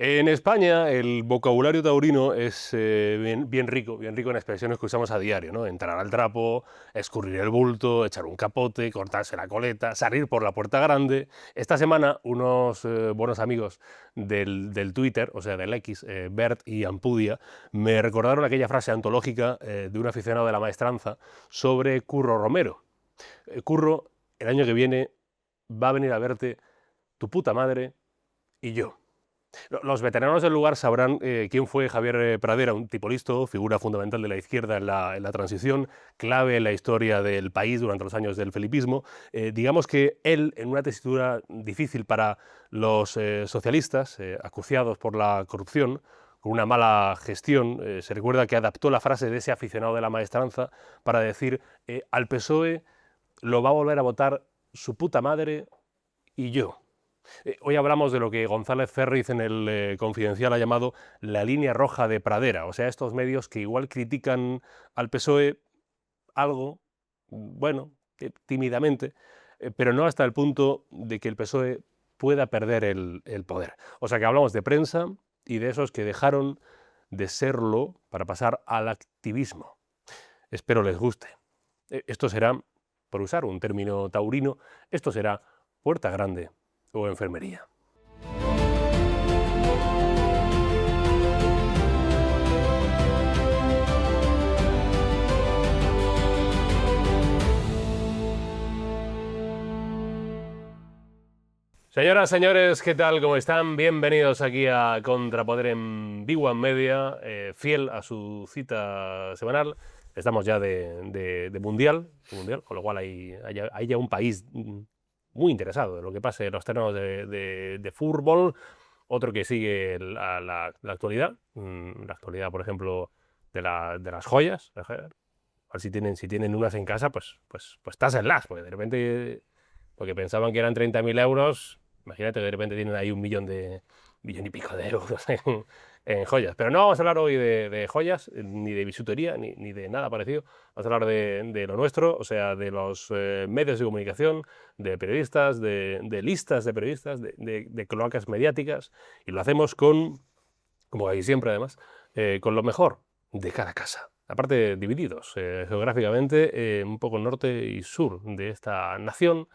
En España el vocabulario taurino es bien rico en expresiones que usamos a diario, ¿no? Entrar al trapo, escurrir el bulto, echar un capote, cortarse la coleta, salir por la puerta grande. Esta semana unos buenos amigos del Twitter, o sea, del X, Bert y Ampudia, me recordaron aquella frase antológica de un aficionado de la maestranza sobre Curro Romero. Curro, el año que viene va a venir a verte tu puta madre y yo. Los veteranos del lugar sabrán quién fue Javier Pradera, un tipo listo, figura fundamental de la izquierda en la transición, clave en la historia del país durante los años del felipismo. Digamos que él, en una tesitura difícil para los socialistas, acuciados por la corrupción, con una mala gestión, se recuerda que adaptó la frase de ese aficionado de la maestranza para decir al PSOE lo va a volver a votar su puta madre y yo. Hoy hablamos de lo que González Ferriz en el Confidencial ha llamado la línea roja de Pradera, o sea, estos medios que igual critican al PSOE algo, bueno, tímidamente, pero no hasta el punto de que el PSOE pueda perder el poder. O sea que hablamos de prensa y de esos que dejaron de serlo para pasar al activismo. Espero les guste. Esto será, por usar un término taurino, esto será puerta grande o enfermería. Señoras, señores, ¿qué tal? ¿Cómo están? Bienvenidos aquí a Contrapoder en Big One Media, fiel a su cita semanal. Estamos ya de mundial, con lo cual hay ya un país muy interesado en lo que pase en los terrenos de fútbol, otro que sigue la actualidad, la actualidad, por ejemplo, de las joyas. A ver si tienen unas en casa, pues tásenlas, porque de repente, porque pensaban que eran 30.000 euros, imagínate que de repente tienen ahí un millón y pico de euros en joyas. Pero no vamos a hablar hoy de joyas, ni de bisutería, ni de nada parecido. Vamos a hablar de lo nuestro, o sea, de los medios de comunicación, de periodistas, de listas de periodistas, de cloacas mediáticas, y lo hacemos con, como hay siempre además, con lo mejor de cada casa. Aparte, divididos geográficamente, un poco norte y sur de esta nación,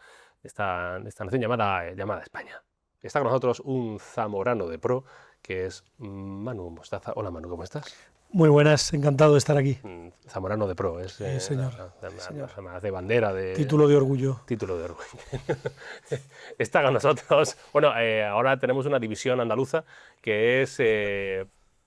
esta nación llamada España. Está con nosotros un zamorano de pro, que es Manu Mostaza. Hola Manu, ¿cómo estás? Muy buenas, encantado de estar aquí. Zamorano de pro, es Sí, señor. de bandera, de Título de orgullo. Título de orgullo. Está con nosotros. Bueno, ahora tenemos una división andaluza que es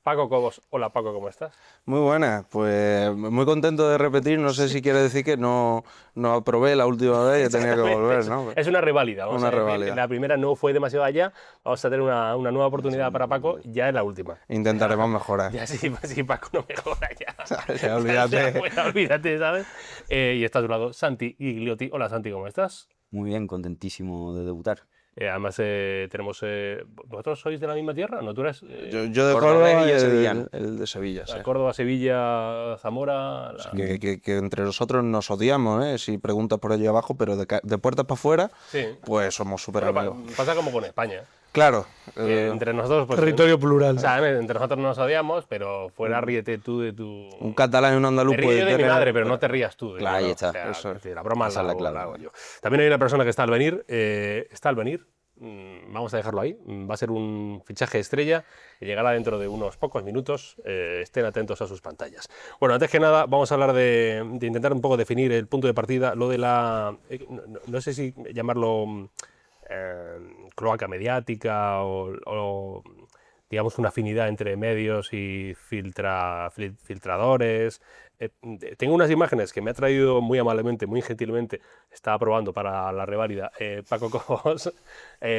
Paco Cobos. Hola Paco, ¿cómo estás? Muy buenas, pues muy contento de repetir, no sé si quiere decir que no aprobé la última vez y tenía que volver, ¿no? Es una reválida, Una reválida. La primera no fue demasiado allá, vamos a tener una nueva oportunidad para Paco, ya es la última. Intentaremos mejorar. Ya sí, Paco no mejora ya. Ya, olvídate. Olvídate, ¿sabes? Y está a tu lado Santi Gigliotti. Hola Santi, ¿cómo estás? Muy bien, contentísimo de debutar. Además tenemos... ¿Vosotros sois de la misma tierra? ¿No? ¿Tú eres, yo de Córdoba y el de Sevilla. Sí. Córdoba, Sevilla, Zamora... Que entre nosotros nos odiamos, ¿eh? Si preguntas por allí abajo, pero de puertas para afuera, sí, pues somos súper amigos. Pasa como con España. Claro. Entre nosotros... Pues, territorio plural. O sea, entre nosotros nos odiamos, pero fuera ríete tú de tu... Un catalán y un andaluz puede tener... de mi madre, pero no te rías tú. Claro, ahí está. O sea, la broma la hago yo. También hay una persona que está al venir. Vamos a dejarlo ahí. Va a ser un fichaje estrella y llegará dentro de unos pocos minutos. Estén atentos a sus pantallas. Bueno, antes que nada, vamos a hablar de intentar un poco definir el punto de partida, lo de la... no sé si llamarlo... cloaca mediática o digamos una afinidad entre medios y filtradores. Tengo unas imágenes que me ha traído muy amablemente, muy gentilmente, estaba probando para la reválida, Paco Cobos.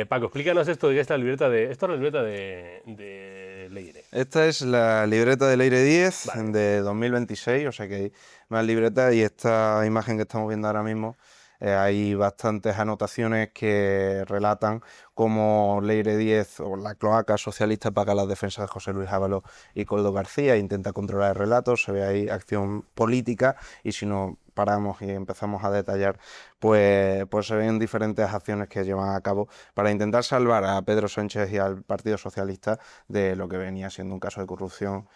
Paco, explícanos esto de que esta libreta de... Esto es la libreta de Leire. Esta es la libreta de Leire 10, vale, de 2026, o sea que hay más libretas, y esta imagen que estamos viendo ahora mismo, hay bastantes anotaciones que relatan como Leire Díez o la cloaca socialista paga las defensas de José Luis Ábalos y Koldo García, intenta controlar el relato, se ve ahí acción política, y si no paramos y empezamos a detallar, pues se ven diferentes acciones que llevan a cabo para intentar salvar a Pedro Sánchez y al Partido Socialista de lo que venía siendo un caso de corrupción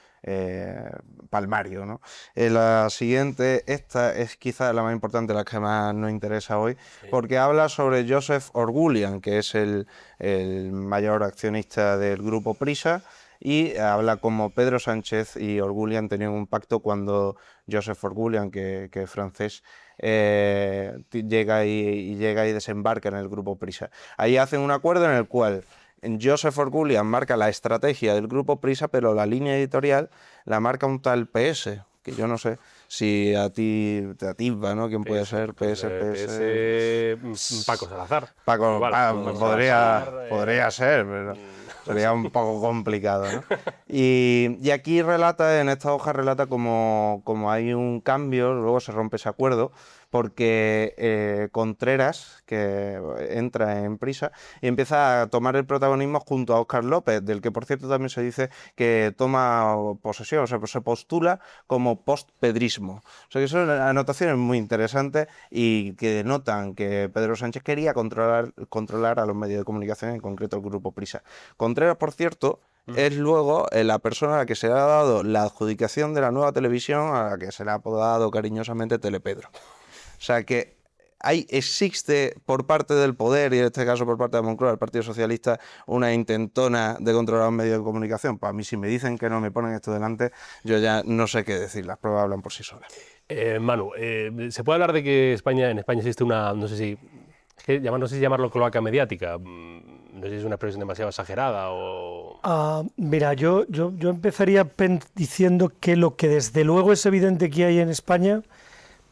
palmario, ¿no? La siguiente, esta es quizá la más importante, la que más nos interesa hoy, porque habla sobre Joseph Orgulian, que es el mayor accionista del grupo Prisa, y habla como Pedro Sánchez y Orgulian tenían un pacto cuando Joseph Orgulian, que es francés, llega y desembarca en el grupo Prisa. Ahí hacen un acuerdo en el cual Joseph Orgulian marca la estrategia del grupo Prisa, pero la línea editorial la marca un tal PS, que yo no sé si a ti te atisba, ¿no? ¿Quién puede ser? Paco Salazar. Paco, Igual, podría ser, pero sería un poco complicado, ¿no? Y aquí relata, en esta hoja relata como hay un cambio, luego se rompe ese acuerdo, porque Contreras, que entra en Prisa, y empieza a tomar el protagonismo junto a Óscar López, del que por cierto también se dice que toma posesión, o sea, se postula como postpedrismo. O sea, que son anotaciones muy interesantes y que denotan que Pedro Sánchez quería controlar a los medios de comunicación, en concreto el grupo Prisa. Contreras, por cierto, es luego la persona a la que se le ha dado la adjudicación de la nueva televisión, a la que se le ha apodado cariñosamente Telepedro. O sea que existe por parte del poder, y en este caso por parte de Moncloa, el Partido Socialista, una intentona de controlar los medios de comunicación. Pues a mí, si me dicen que no me ponen esto delante, yo ya no sé qué decir, las pruebas hablan por sí solas. Manu, ¿se puede hablar de que en España existe una, no sé si llamarlo cloaca mediática? No sé si es una expresión demasiado exagerada o... Mira, yo empezaría diciendo que lo que desde luego es evidente que hay en España,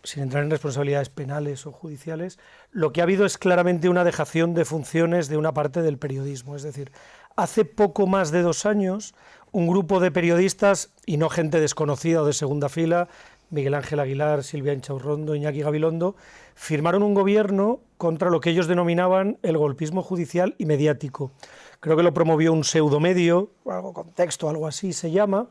sin entrar en responsabilidades penales o judiciales, lo que ha habido es claramente una dejación de funciones de una parte del periodismo. Es decir, hace poco más de 2 años, un grupo de periodistas, y no gente desconocida o de segunda fila, Miguel Ángel Aguilar, Silvia Inchaurrondo, Iñaki Gabilondo, firmaron un gobierno contra lo que ellos denominaban el golpismo judicial y mediático. Creo que lo promovió un pseudomedio, algo Contexto, algo así se llama,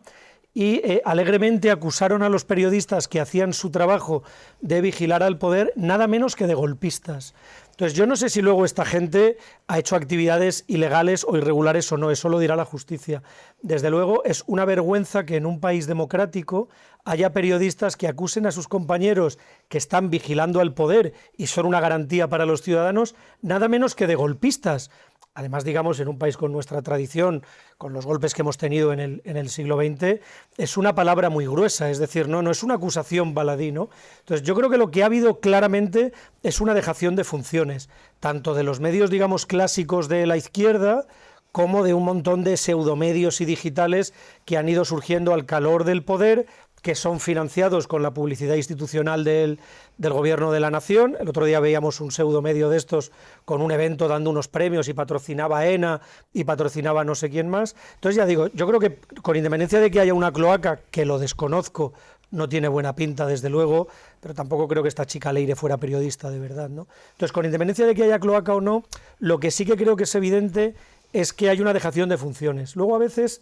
y alegremente acusaron a los periodistas que hacían su trabajo de vigilar al poder, nada menos que de golpistas. Entonces, yo no sé si luego esta gente ha hecho actividades ilegales o irregulares o no, eso lo dirá la justicia. Desde luego, es una vergüenza que en un país democrático haya periodistas que acusen a sus compañeros que están vigilando al poder y son una garantía para los ciudadanos, nada menos que de golpistas. Además, digamos, en un país con nuestra tradición, con los golpes que hemos tenido en el siglo XX, es una palabra muy gruesa, es decir, no es una acusación baladí, ¿no? Entonces, yo creo que lo que ha habido claramente es una dejación de funciones, tanto de los medios, digamos, clásicos de la izquierda, como de un montón de pseudomedios y digitales que han ido surgiendo al calor del poder, que son financiados con la publicidad institucional del Gobierno de la Nación. El otro día veíamos un pseudomedio de estos con un evento dando unos premios y patrocinaba ENA y patrocinaba no sé quién más. Entonces, ya digo, yo creo que con independencia de que haya una cloaca, que lo desconozco, no tiene buena pinta desde luego, pero tampoco creo que esta chica Leire fuera periodista de verdad, ¿no? Entonces, con independencia de que haya cloaca o no, lo que sí que creo que es evidente es que hay una dejación de funciones. Luego, a veces,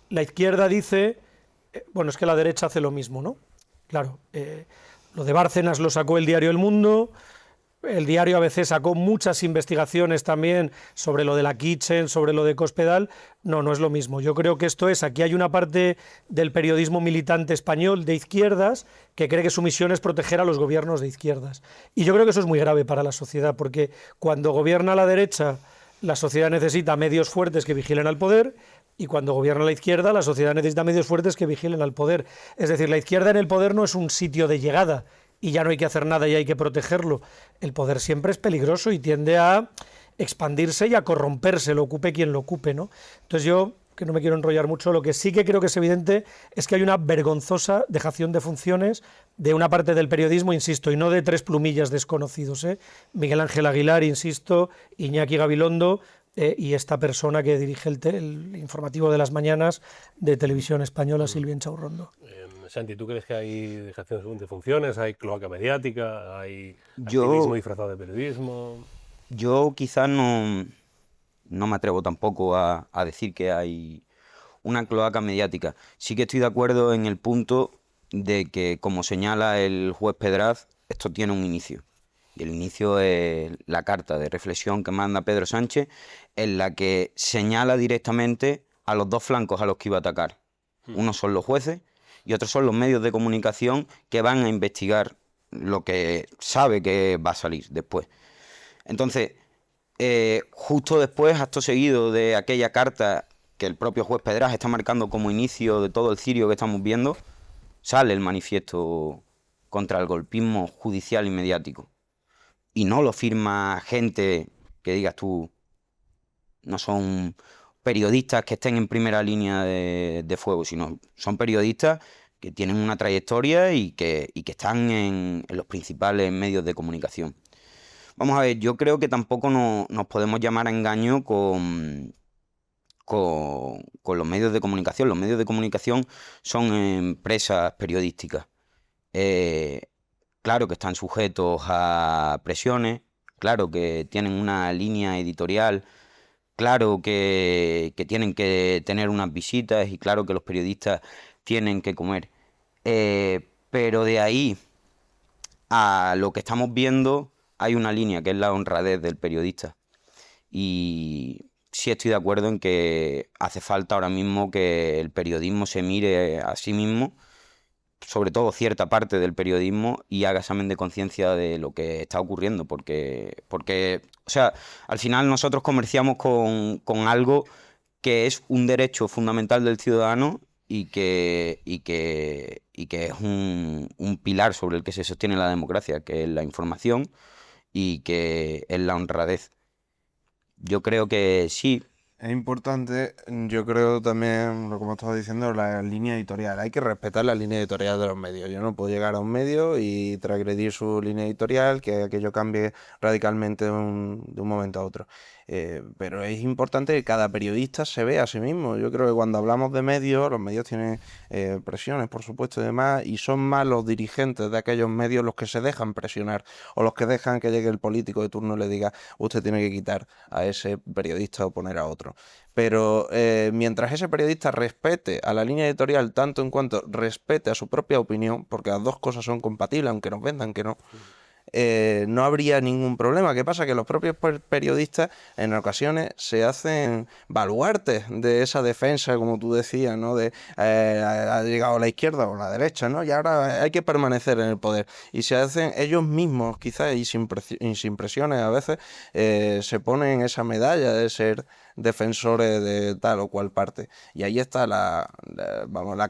la izquierda dice... Bueno, es que la derecha hace lo mismo, ¿no? Claro, lo de Bárcenas lo sacó el diario El Mundo, el diario ABC sacó muchas investigaciones también sobre lo de la Kitchen, sobre lo de Cospedal. No es lo mismo. Yo creo que aquí hay una parte del periodismo militante español de izquierdas que cree que su misión es proteger a los gobiernos de izquierdas. Y yo creo que eso es muy grave para la sociedad, porque cuando gobierna la derecha, la sociedad necesita medios fuertes que vigilen al poder, y cuando gobierna la izquierda, la sociedad necesita medios fuertes que vigilen al poder. Es decir, la izquierda en el poder no es un sitio de llegada y ya no hay que hacer nada y hay que protegerlo. El poder siempre es peligroso y tiende a expandirse y a corromperse, lo ocupe quien lo ocupe, ¿no? Entonces yo, que no me quiero enrollar mucho, lo que sí que creo que es evidente es que hay una vergonzosa dejación de funciones de una parte del periodismo, insisto, y no de 3 plumillas desconocidos, Miguel Ángel Aguilar, insisto, Iñaki Gabilondo, y esta persona que dirige el informativo de las mañanas de Televisión Española, Silvia Inchaurrondo. Santi, ¿tú crees que hay dejación de funciones, hay cloaca mediática, hay activismo disfrazado de periodismo? Yo quizás no no me atrevo tampoco a decir que hay una cloaca mediática. Sí que estoy de acuerdo en el punto de que, como señala el juez Pedraz, esto tiene un inicio. Y el inicio es la carta de reflexión que manda Pedro Sánchez, en la que señala directamente a los dos flancos a los que iba a atacar. Unos son los jueces y otros son los medios de comunicación que van a investigar lo que sabe que va a salir después. Entonces, justo después, acto seguido de aquella carta que el propio juez Pedraz está marcando como inicio de todo el cirio que estamos viendo, sale el manifiesto contra el golpismo judicial y mediático. Y no lo firma gente que digas tú, no son periodistas que estén en primera línea de fuego, sino son periodistas que tienen una trayectoria y que están en los principales medios de comunicación. Vamos a ver, yo creo que tampoco nos podemos llamar a engaño con los medios de comunicación. Los medios de comunicación son empresas periodísticas. Claro que están sujetos a presiones, claro que tienen una línea editorial, claro que tienen que tener unas visitas y claro que los periodistas tienen que comer. Pero de ahí a lo que estamos viendo hay una línea que es la honradez del periodista. Y sí estoy de acuerdo en que hace falta ahora mismo que el periodismo se mire a sí mismo, sobre todo cierta parte del periodismo, y haga examen de conciencia de lo que está ocurriendo, porque o sea, al final nosotros comerciamos con algo que es un derecho fundamental del ciudadano y que es un pilar sobre el que se sostiene la democracia, que es la información y que es la honradez. Yo creo que sí. Es importante, yo creo también, como estaba diciendo, la línea editorial. Hay que respetar la línea editorial de los medios. Yo no puedo llegar a un medio y transgredir su línea editorial, que aquello cambie radicalmente de un momento a otro. Pero es importante que cada periodista se vea a sí mismo. Yo creo que cuando hablamos de medios, los medios tienen presiones, por supuesto, y demás, y son más los dirigentes de aquellos medios los que se dejan presionar, o los que dejan que llegue el político de turno y le diga, usted tiene que quitar a ese periodista o poner a otro. Pero mientras ese periodista respete a la línea editorial tanto en cuanto respete a su propia opinión, porque las dos cosas son compatibles, aunque nos vendan que no, no habría ningún problema. ¿Qué pasa? Que los propios periodistas en ocasiones se hacen baluartes de esa defensa, como tú decías, ¿no? De ha llegado la izquierda o la derecha, ¿no? Y ahora hay que permanecer en el poder. Y se hacen ellos mismos, quizás, y sin presiones a veces, se ponen esa medalla de ser defensores de tal o cual parte. Y ahí está la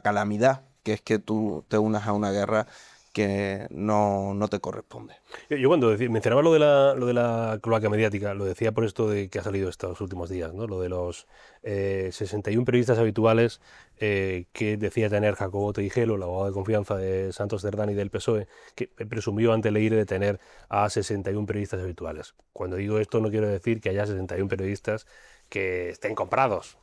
calamidad, que es que tú te unas a una guerra que no te corresponde. Yo cuando mencionaba lo de la cloaca mediática, lo decía por esto de que ha salido estos últimos días, ¿no? Lo de los 61 periodistas habituales que decía tener Jacobo Teijelo, el abogado de confianza de Santos Cerdán y del PSOE, que presumió ante Leire de tener a 61 periodistas habituales. Cuando digo esto no quiero decir que haya 61 periodistas que estén comprados.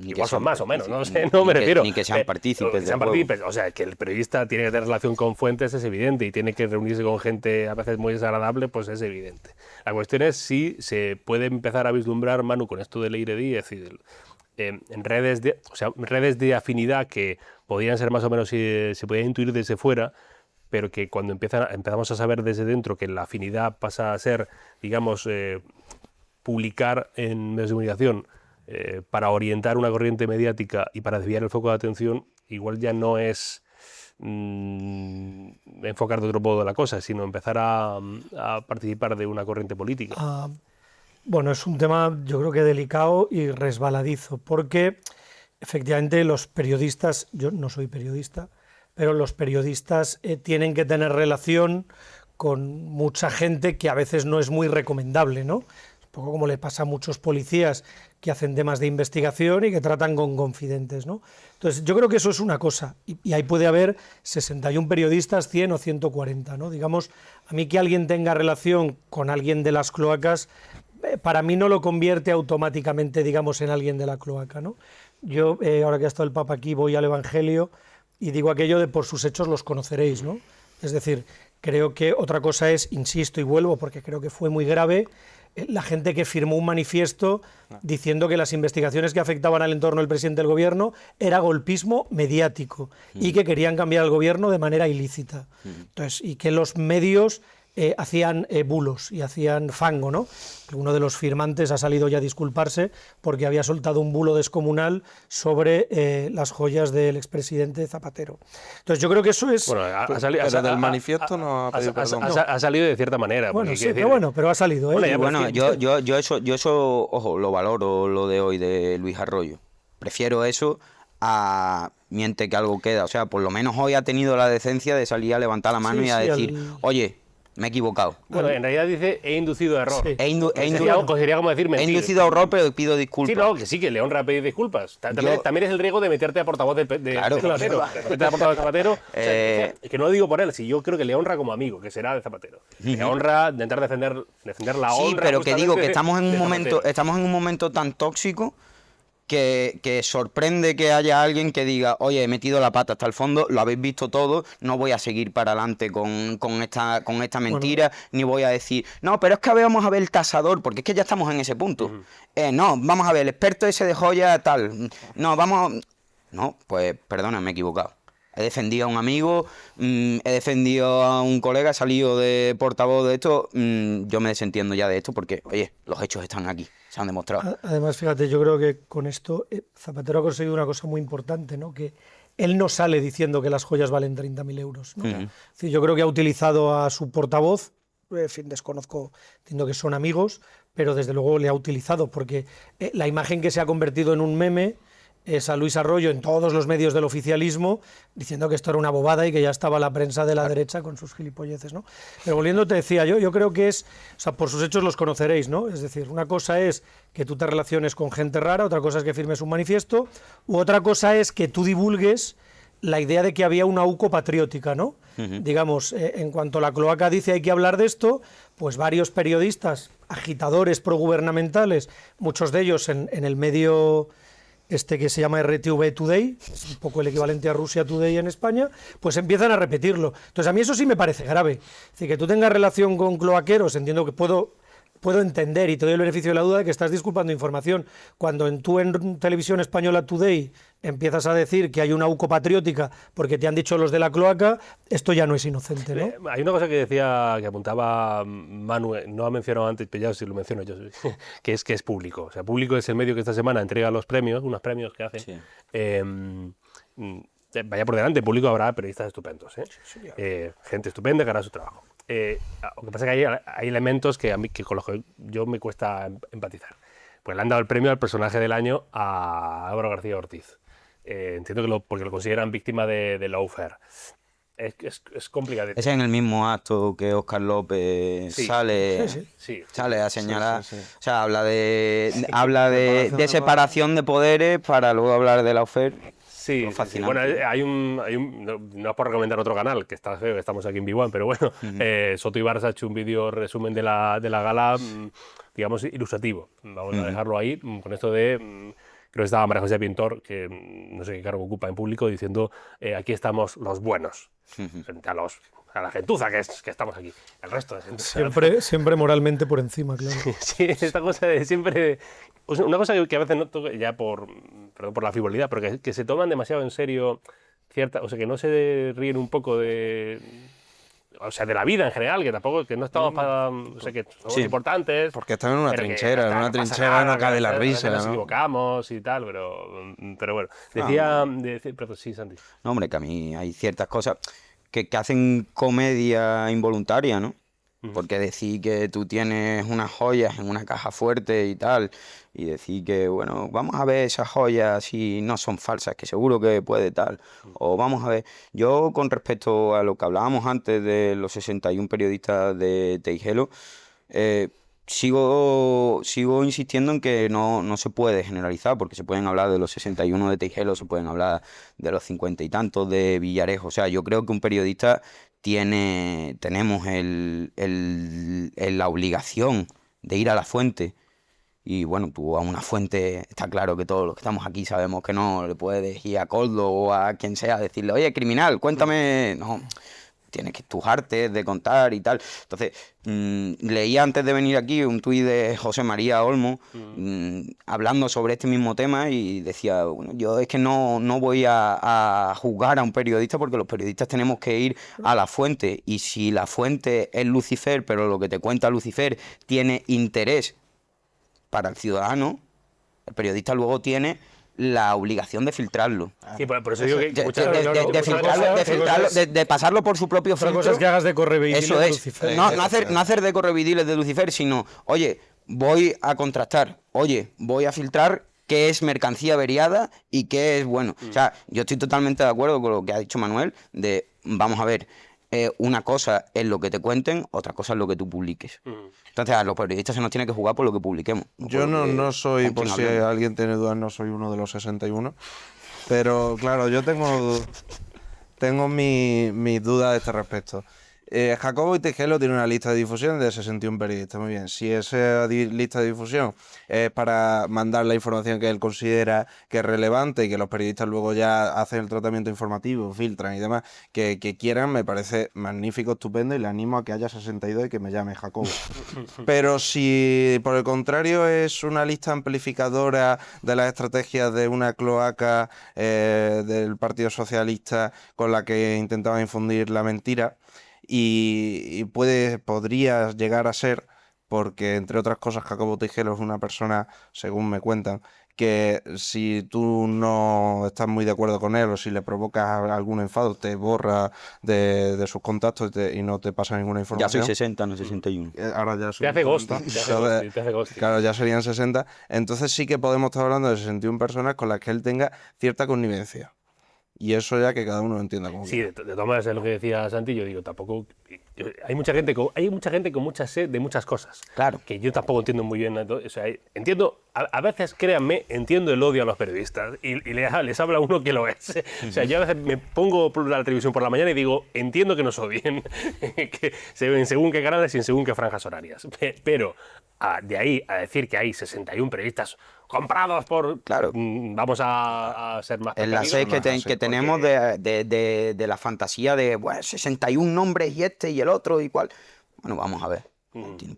Igual son más o menos, no sé, no me refiero. Ni que sean partícipes del juego. O sea, que el periodista tiene que tener relación con fuentes es evidente y tiene que reunirse con gente a veces muy desagradable, pues es evidente. La cuestión es si se puede empezar a vislumbrar, Manu, con esto de Leire Díez y en redes de afinidad que podían ser más o menos, se podía intuir desde fuera, pero que cuando empezamos a saber desde dentro que la afinidad pasa a ser, digamos, publicar en medios de comunicación para orientar una corriente mediática y para desviar el foco de atención, igual ya no es enfocar de otro modo la cosa, sino empezar a participar de una corriente política. Bueno, es un tema yo creo que delicado y resbaladizo, porque efectivamente los periodistas, yo no soy periodista, pero los periodistas tienen que tener relación con mucha gente que a veces no es muy recomendable, ¿no? Un poco como le pasa a muchos policías que hacen temas de investigación y que tratan con confidentes, ¿no? Entonces, yo creo que eso es una cosa, y ahí puede haber 61 periodistas, 100 o 140, ¿no? Digamos, a mí que alguien tenga relación con alguien de las cloacas, para mí no lo convierte automáticamente, digamos, en alguien de la cloaca, ¿no? Yo, ahora que ha estado el Papa aquí, voy al Evangelio y digo aquello de por sus hechos los conoceréis, ¿no? Es decir, Creo que otra cosa es, insisto y vuelvo porque creo que fue muy grave, la gente que firmó un manifiesto diciendo que las investigaciones que afectaban al entorno del presidente del gobierno era golpismo mediático y que querían cambiar el gobierno de manera ilícita. Entonces, y que los medios hacían bulos y hacían fango, ¿no? Uno de los firmantes ha salido ya a disculparse porque había soltado un bulo descomunal sobre las joyas del expresidente Zapatero. Entonces yo creo que eso es... Bueno, Pero del manifiesto no ha pedido perdón. ha salido de cierta manera. Bueno, porque sí, quiere pero decir- bueno, pero ha salido. Bueno, ya, Bueno, yo eso, ojo, lo valoro, lo de hoy de Luis Arroyo. Prefiero eso a miente que algo queda. O sea, por lo menos hoy ha tenido la decencia de salir a levantar la mano Sí, y a sí, decir, oye, me he equivocado. Bueno, en realidad dice, he inducido a error. Sí. Sería como decir He mentir. inducido a horror, pero pido disculpas. Sí, no, que sí, que le honra pedir disculpas. También es el riesgo de meterte a portavoz de Claro. Zapatero. Meterte a portavoz de Zapatero. O sea, es que no lo digo por él, si yo creo que le honra como amigo, que será de Zapatero. Le honra intentar defender la honra. Sí, pero que digo que justamente estamos en de un momento, Zapatero. estamos en un momento tan tóxico que sorprende que haya alguien que diga, oye, he metido la pata hasta el fondo, lo habéis visto todo, no voy a seguir para adelante con esta mentira, ni voy a decir, no, pero es que vamos a ver el tasador, porque es que ya estamos en ese punto. No, vamos a ver, el experto ese de joya tal. No, pues perdona, me he equivocado. He defendido a un amigo, he defendido a un colega, he salido de portavoz de esto. Yo me desentiendo ya de esto porque, oye, los hechos están aquí, se han demostrado. Además, fíjate, yo creo que con esto Zapatero ha conseguido una cosa muy importante, ¿no? Que él no sale diciendo que las joyas valen 30.000 euros, ¿no? Es decir, yo creo que ha utilizado a su portavoz, en fin, desconozco, entiendo que son amigos, pero desde luego le ha utilizado, porque la imagen que se ha convertido en un meme es a Luis Arroyo en todos los medios del oficialismo diciendo que esto era una bobada y que ya estaba la prensa de la derecha con sus gilipolleces, ¿no? Pero volviendo, te decía, yo creo que es, o sea, por sus hechos los conoceréis, ¿no? Es decir, una cosa es que tú te relaciones con gente rara, otra cosa es que firmes un manifiesto, u otra cosa es que tú divulgues la idea de que había una UCO patriótica, ¿no? Digamos, en cuanto la cloaca dice hay que hablar de esto, pues varios periodistas, agitadores progubernamentales, muchos de ellos en el medio que se llama RTV Today, es un poco el equivalente a Rusia Today en España, pues empiezan a repetirlo. Entonces a mí eso sí me parece grave. Es decir, que tú tengas relación con cloaqueros, entiendo que puedo entender y te doy el beneficio de la duda de que estás disculpando información. Cuando tú en Televisión Española Today empiezas a decir que hay una UCO patriótica porque te han dicho los de la cloaca, esto ya no es inocente, ¿no? Hay una cosa que decía, que apuntaba Manu, no ha mencionado antes, pero ya si lo menciono yo, que es Público. O sea, Público es el medio que esta semana entrega los premios, unos premios que hacen. Sí. Vaya por delante, Público habrá periodistas estupendos, gente estupenda que hará su trabajo. Lo que pasa es que hay elementos que a mí, que con los que yo me cuesta empatizar. Pues le han dado el premio al personaje del año a Álvaro García Ortiz. Entiendo que porque lo consideran víctima de lawfare. Es complicado. Ese es en el mismo acto que Óscar López Sí. sale a señalar. Sí. O sea, habla de separación de poderes para luego hablar de la oferta. Sí, Lo sí. fascinante. Bueno, no es por recomendar otro canal, que está feo, que estamos aquí en Big pero bueno, Soto y Barça ha hecho un vídeo resumen de la gala, digamos, ilustrativo. Vamos a dejarlo ahí, con esto de, creo que estaba María José Pintor, que no sé qué cargo ocupa en Público, diciendo, aquí estamos los buenos, frente a la gentuza que estamos aquí, el resto de gente. Siempre moralmente por encima, claro. Sí, esta cosa de siempre... Una cosa que a veces noto, ya perdón por la frivolidad, pero que se toman demasiado en serio o sea, que no se ríen un poco de la vida en general, que tampoco, que no estamos para... O sea, que somos importantes... Porque están en una pero que trinchera, ya está, en una no pasa trinchera nada, no cabe la que risa, Nos ¿no? equivocamos y tal, pero bueno. Pero sí, Santi. No, hombre, que a mí hay ciertas cosas que hacen comedia involuntaria, ¿no? Porque decir que tú tienes unas joyas en una caja fuerte y tal, y decir que, bueno, vamos a ver esas joyas si no son falsas, que seguro que puede tal, o vamos a ver... Yo, con respecto a lo que hablábamos antes de los 61 periodistas de Tejero, sigo insistiendo en que no se puede generalizar, porque se pueden hablar de los 61 de Tejero, se pueden hablar de los 50 y tantos de Villarejo. O sea, yo creo que un periodista tenemos la obligación de ir a la fuente. Y bueno, tú a una fuente, está claro que todos los que estamos aquí sabemos que no le puedes ir a Coldo o a quien sea a decirle, oye, criminal, cuéntame. No, tienes que tus artes de contar y tal. Entonces, leí antes de venir aquí un tuit de José María Olmo hablando sobre este mismo tema y decía, bueno, yo es que no voy a juzgar a un periodista porque los periodistas tenemos que ir a la fuente, y si la fuente es Lucifer, pero lo que te cuenta Lucifer tiene interés para el ciudadano, el periodista luego tiene la obligación de filtrarlo. Sí, por eso digo que De pasarlo por su propio Otra filtro. cosa es que hagas de correveidile Eso de es. Lucifer. No hacer de correvidiles de Lucifer, sino, oye, voy a contrastar, oye, voy a filtrar qué es mercancía averiada y qué es bueno. O sea, yo estoy totalmente de acuerdo con lo que ha dicho Manuel, de, vamos a ver, una cosa es lo que te cuenten, otra cosa es lo que tú publiques. Entonces, a los periodistas se nos tiene que jugar por lo que publiquemos. Yo no soy, con por quién si hablemos. alguien tiene dudas, no soy uno de los 61. Pero claro, yo tengo mis dudas a este respecto. Jacobo Itigelo tiene una lista de difusión de 61 periodistas, muy bien. Si esa lista de difusión es para mandar la información que él considera que es relevante y que los periodistas luego ya hacen el tratamiento informativo, filtran y demás, que quieran, me parece magnífico, estupendo, y le animo a que haya 62 y que me llame Jacobo. Pero si por el contrario es una lista amplificadora de las estrategias de una cloaca del Partido Socialista con la que intentaba infundir la mentira, y podría llegar a ser, porque entre otras cosas Jacobo Tigelo es una persona, según me cuentan, que si tú no estás muy de acuerdo con él o si le provocas algún enfado, te borra de sus contactos y no te pasa ninguna Ya información. soy 60, no 61. Ahora ya soy Te hace 60. ghosting, Entonces, te hace ghosting. claro, ya serían 60. Entonces sí que podemos estar hablando de 61 personas con las que él tenga cierta connivencia. Y eso ya que cada uno lo entienda como Sí, quiera. de todas maneras es lo que decía Santi, yo digo, tampoco... Hay mucha gente con mucha sed de muchas cosas. Claro. Que yo tampoco entiendo muy bien. O sea, entiendo, a veces, créanme, entiendo el odio a los periodistas y les habla uno que lo es. O sea, yo a veces me pongo la televisión por la mañana y digo, entiendo que nos odien, que se ven según qué canales y en según qué franjas horarias. Pero de ahí a decir que hay 61 periodistas comprados por... Claro. Vamos a ser más En la precavidos, sed que tenemos de la fantasía de, bueno, 61 nombres y este y el otro y cual. Bueno, vamos a ver.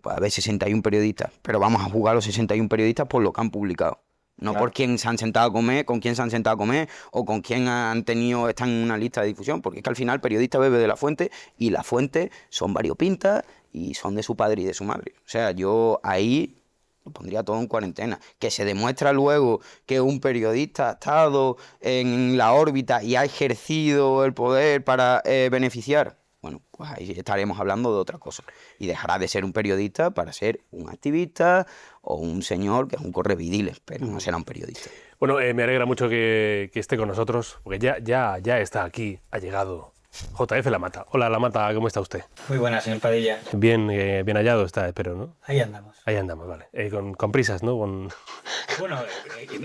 Puede haber 61 periodistas, pero vamos a jugar a los 61 periodistas por lo que han publicado. No por quién se han sentado a comer, con quién se han sentado a comer o con quién están en una lista de difusión, porque es que al final el periodista bebe de la fuente y la fuente son variopintas y son de su padre y de su madre. O sea, yo ahí lo pondría todo en cuarentena. Que se demuestra luego que un periodista ha estado en la órbita y ha ejercido el poder para beneficiar. Bueno, pues ahí estaremos hablando de otra cosa. Y dejará de ser un periodista para ser un activista o un señor que es un correvidiles, pero no será un periodista. Bueno, me alegra mucho que esté con nosotros, porque ya está aquí, ha llegado JF La Mata. Hola, La Mata, ¿cómo está usted? Muy buena, señor Padilla. Bien, bien hallado está, espero, ¿no? Ahí andamos. Ahí andamos, vale. Con prisas, ¿no? Bueno,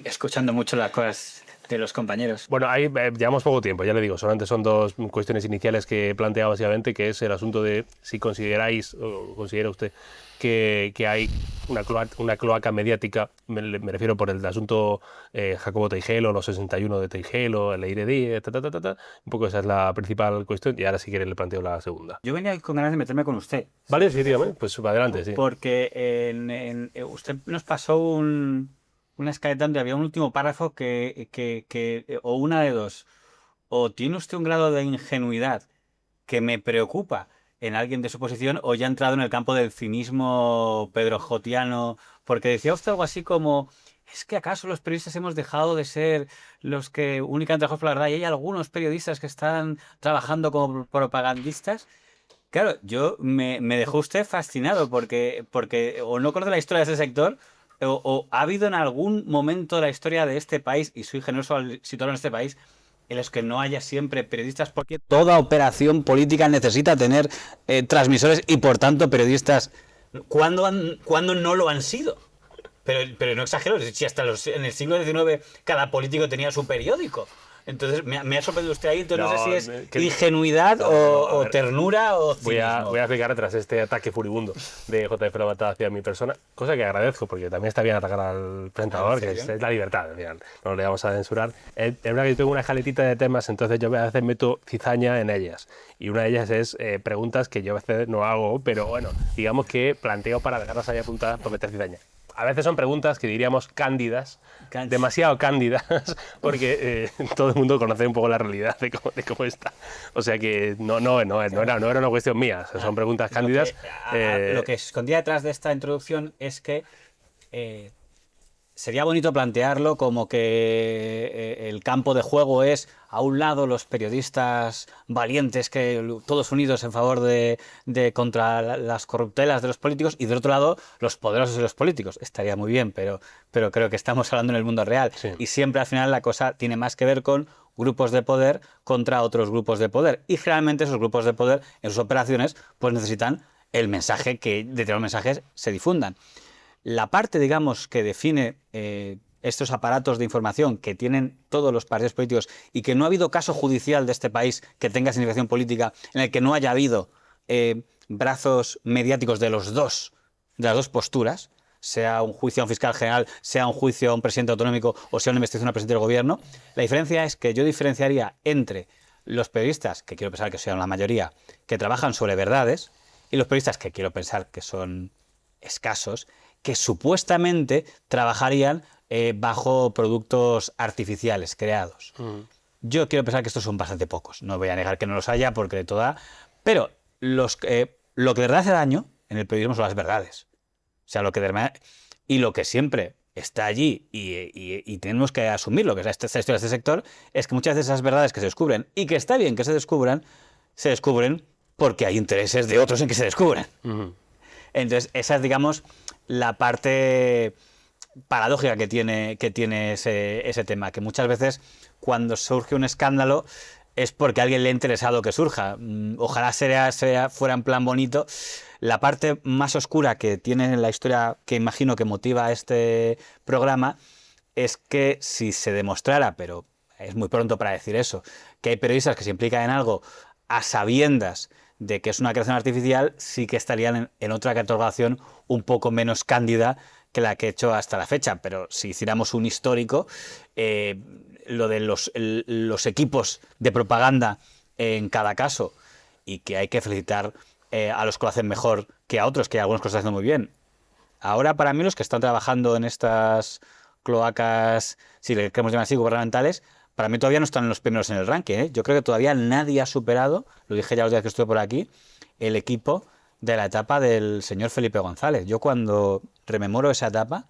escuchando mucho las cosas de los compañeros. Bueno, ahí llevamos poco tiempo, ya le digo, solamente son dos cuestiones iniciales que he planteado básicamente, que es el asunto de si consideráis, o considera usted, que hay una cloaca mediática, me refiero por el asunto Jacobo Tigelo, los 61 de Tigelo, el Eiredi, un poco esa es la principal cuestión, y ahora si quiere le planteo la segunda. Yo venía con ganas de meterme con usted. Vale, sí, dígame, pues adelante, sí. Porque usted nos pasó una escaleta donde había un último párrafo o una de dos, o tiene usted un grado de ingenuidad que me preocupa en alguien de su posición, o ya ha entrado en el campo del cinismo pedrojotiano, porque decía usted algo así como, ¿es que acaso los periodistas hemos dejado de ser los que únicamente trabajamos por la verdad y hay algunos periodistas que están trabajando como propagandistas? Claro, me dejó usted fascinado porque o no conoce la historia de ese sector, o ha habido en algún momento de la historia de este país, y soy generoso al situarlo en este país, en los que no haya siempre periodistas, porque toda operación política necesita tener transmisores y por tanto periodistas. ¿Cuándo no lo han sido? Pero no exagero, si hasta en el siglo XIX cada político tenía su periódico. Entonces, me ha sorprendido usted ahí, entonces no, sé si es ingenuidad a o ver, ternura o voy a cinismo. explicar tras este ataque furibundo de JF Lavata hacia mi persona, cosa que agradezco, porque también está bien atacar al presentador, que es la libertad, al final, no le vamos a censurar. Es verdad que yo tengo una escaletita de temas, entonces yo a veces meto cizaña en ellas, y una de ellas es preguntas que yo a veces no hago, pero bueno, digamos que planteo para dejarlas ahí apuntadas para meter cizaña. A veces son preguntas que diríamos cándidas, demasiado cándidas, porque todo el mundo conoce un poco la realidad de cómo está. O sea que no era una cuestión mía, son preguntas cándidas. Lo que escondía detrás de esta introducción es que sería bonito plantearlo como que el campo de juego es, a un lado, los periodistas valientes, que todos unidos en favor de contra las corruptelas de los políticos, y del otro lado, los poderosos de los políticos. Estaría muy bien, pero creo que estamos hablando en el mundo real. Sí. Y siempre al final la cosa tiene más que ver con grupos de poder contra otros grupos de poder. Y generalmente esos grupos de poder en sus operaciones pues necesitan el mensaje, que determinados mensajes se difundan. La parte, digamos, que define estos aparatos de información que tienen todos los partidos políticos, y que no ha habido caso judicial de este país que tenga significación política en el que no haya habido brazos mediáticos de las dos posturas, sea un juicio a un fiscal general, sea un juicio a un presidente autonómico o sea una investigación a un presidente del gobierno. La diferencia es que yo diferenciaría entre los periodistas, que quiero pensar que sean la mayoría, que trabajan sobre verdades, y los periodistas, que quiero pensar que son escasos, que supuestamente trabajarían bajo productos artificiales creados. Yo quiero pensar que estos son bastante pocos. No voy a negar que no los haya, porque de toda... Pero lo que de verdad hace daño en el periodismo son las verdades. O sea, lo que de verdad... Y lo que siempre está allí, y tenemos que asumirlo, que es esta historia de este sector, es que muchas de esas verdades que se descubren, y que está bien que se descubran porque hay intereses de otros en que se descubran. Entonces, esa es, digamos, la parte paradójica que tiene ese tema, que muchas veces cuando surge un escándalo es porque a alguien le ha interesado que surja. Ojalá fuera en plan bonito. La parte más oscura que tiene la historia, que imagino que motiva este programa, es que si se demostrara, pero es muy pronto para decir eso, que hay periodistas que se implican en algo a sabiendas de que es una creación artificial, sí que estarían en otra catalogación un poco menos cándida que la que he hecho hasta la fecha. Pero si hiciéramos un histórico, lo de los equipos de propaganda en cada caso, y que hay que felicitar a los que lo hacen mejor que a otros, que algunos que lo están haciendo muy bien. Ahora, para mí, los que están trabajando en estas cloacas, si le queremos llamar así, gubernamentales, para mí todavía no están en los primeros en el ranking. Yo creo que todavía nadie ha superado, lo dije ya los días que estuve por aquí, el equipo de la etapa del señor Felipe González. Yo cuando rememoro esa etapa,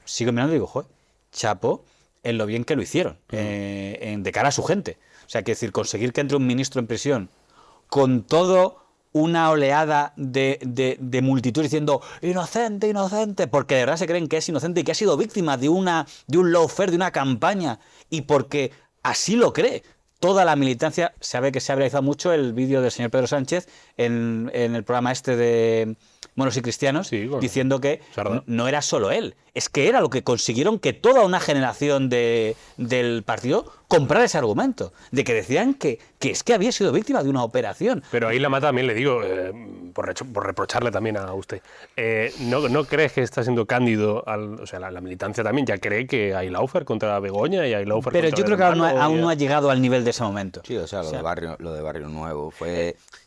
sigo mirando y digo, joder, chapo en lo bien que lo hicieron, de cara a su gente. O sea, que decir, conseguir que entre un ministro en prisión con todo una oleada de multitud diciendo inocente, inocente, porque de verdad se creen que es inocente y que ha sido víctima de un lawfare, de una campaña, y porque así lo cree toda la militancia. Sabe que se ha viralizado mucho el vídeo del señor Pedro Sánchez en el programa este de Moros y Cristianos, sí, bueno, diciendo que no era solo él, es que era lo que consiguieron que toda una generación del partido comprara ese argumento, de que decían que es que había sido víctima de una operación. Pero ahí la mata también, le digo, por reprocharle también a usted, ¿no crees que está siendo cándido? O sea, la militancia también ya cree que hay lawfare contra Begoña y hay lawfare pero contra... Pero yo creo que aún no ha llegado al nivel de ese momento. Sí, o sea, lo de Barrio Nuevo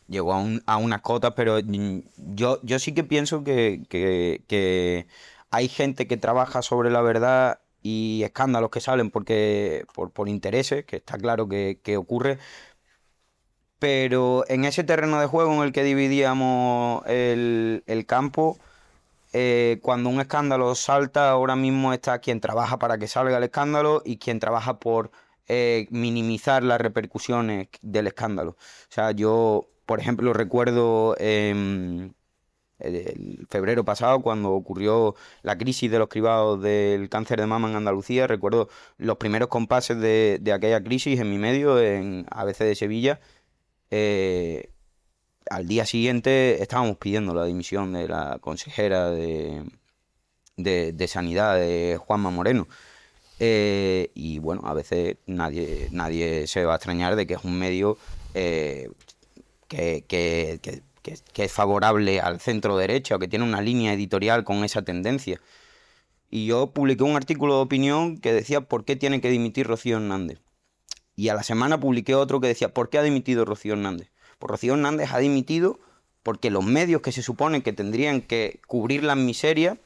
llegó a unas cotas, pero yo sí que pienso que hay gente que trabaja sobre la verdad y escándalos que salen por intereses, que está claro que ocurre, pero en ese terreno de juego en el que dividíamos el campo, cuando un escándalo salta, ahora mismo está quien trabaja para que salga el escándalo y quien trabaja por minimizar las repercusiones del escándalo. O sea, yo, por ejemplo, recuerdo el febrero pasado, cuando ocurrió la crisis de los cribados del cáncer de mama en Andalucía, recuerdo los primeros compases de aquella crisis en mi medio, en ABC de Sevilla. Al día siguiente estábamos pidiendo la dimisión de la consejera de Sanidad, de Juanma Moreno. Y bueno, a veces nadie se va a extrañar de que es un medio que es favorable al centro derecha o que tiene una línea editorial con esa tendencia. Y yo publiqué un artículo de opinión que decía ¿por qué tiene que dimitir Rocío Hernández? Y a la semana publiqué otro que decía ¿por qué ha dimitido Rocío Hernández? Pues Rocío Hernández ha dimitido porque los medios que se supone que tendrían que cubrir las miserias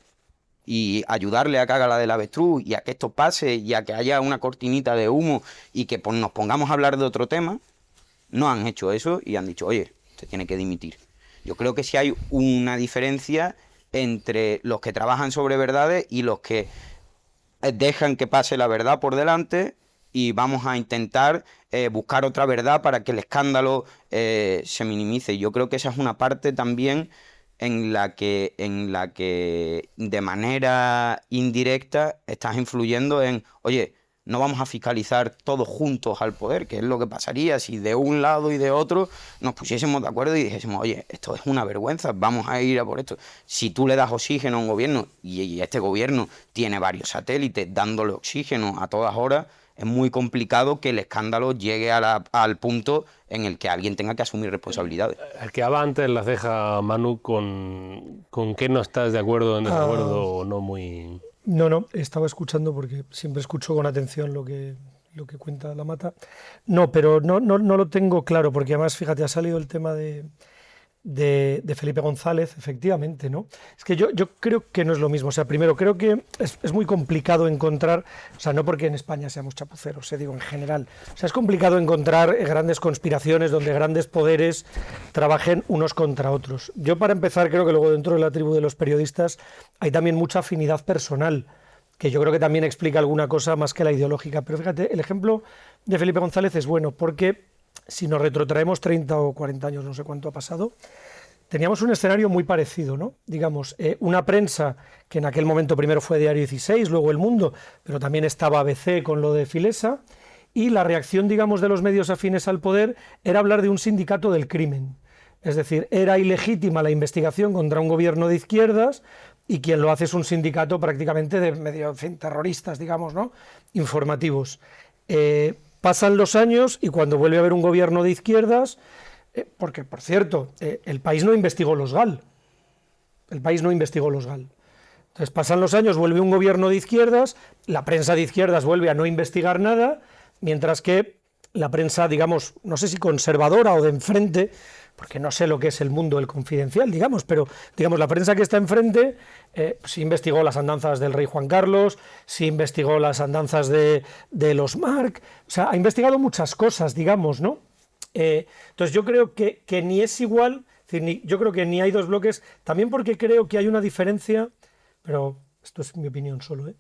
y ayudarle a que haga la del avestruz y a que esto pase y a que haya una cortinita de humo y que nos pongamos a hablar de otro tema, no han hecho eso y han dicho, oye, se tiene que dimitir. Yo creo que sí hay una diferencia entre los que trabajan sobre verdades y los que dejan que pase la verdad por delante y vamos a intentar buscar otra verdad para que el escándalo se minimice. Yo creo que esa es una parte también en la que de manera indirecta estás influyendo en, oye, no vamos a fiscalizar todos juntos al poder, que es lo que pasaría si de un lado y de otro nos pusiésemos de acuerdo y dijésemos, oye, esto es una vergüenza, vamos a ir a por esto. Si tú le das oxígeno a un gobierno y este gobierno tiene varios satélites dándole oxígeno a todas horas, es muy complicado que el escándalo llegue al punto en el que alguien tenga que asumir responsabilidades. El que habla antes las deja, Manu, con qué no estás de acuerdo, en desacuerdo o no muy... No, estaba escuchando porque siempre escucho con atención lo que cuenta la Mata. No, pero no lo tengo claro, porque además, fíjate, ha salido el tema de Felipe González, efectivamente, ¿no? Es que yo creo que no es lo mismo. O sea, primero, creo que es muy complicado encontrar, o sea, no porque en España seamos chapuceros, digo en general. O sea, es complicado encontrar grandes conspiraciones donde grandes poderes trabajen unos contra otros. Yo, para empezar, creo que luego dentro de la tribu de los periodistas hay también mucha afinidad personal, que yo creo que también explica alguna cosa más que la ideológica. Pero fíjate, el ejemplo de Felipe González es bueno, porque si nos retrotraemos 30 o 40 años, no sé cuánto ha pasado, teníamos un escenario muy parecido, ¿no? Digamos, una prensa que en aquel momento primero fue Diario 16, luego El Mundo, pero también estaba ABC con lo de Filesa, y la reacción, digamos, de los medios afines al poder era hablar de un sindicato del crimen. Es decir, era ilegítima la investigación contra un gobierno de izquierdas y quien lo hace es un sindicato prácticamente de medio, en fin, terroristas, digamos, ¿no? Informativos. Pasan los años y cuando vuelve a haber un gobierno de izquierdas, porque, por cierto, el país no investigó los GAL. El país no investigó los GAL. Entonces pasan los años, vuelve un gobierno de izquierdas, la prensa de izquierdas vuelve a no investigar nada, mientras que la prensa, digamos, no sé si conservadora o de enfrente, porque no sé lo que es el mundo del Confidencial, digamos, pero digamos la prensa que está enfrente sí investigó las andanzas del rey Juan Carlos, sí investigó las andanzas de los Marc, o sea, ha investigado muchas cosas, digamos, ¿no? Entonces yo creo que ni es igual, es decir, yo creo que ni hay dos bloques, también porque creo que hay una diferencia, pero esto es mi opinión solo,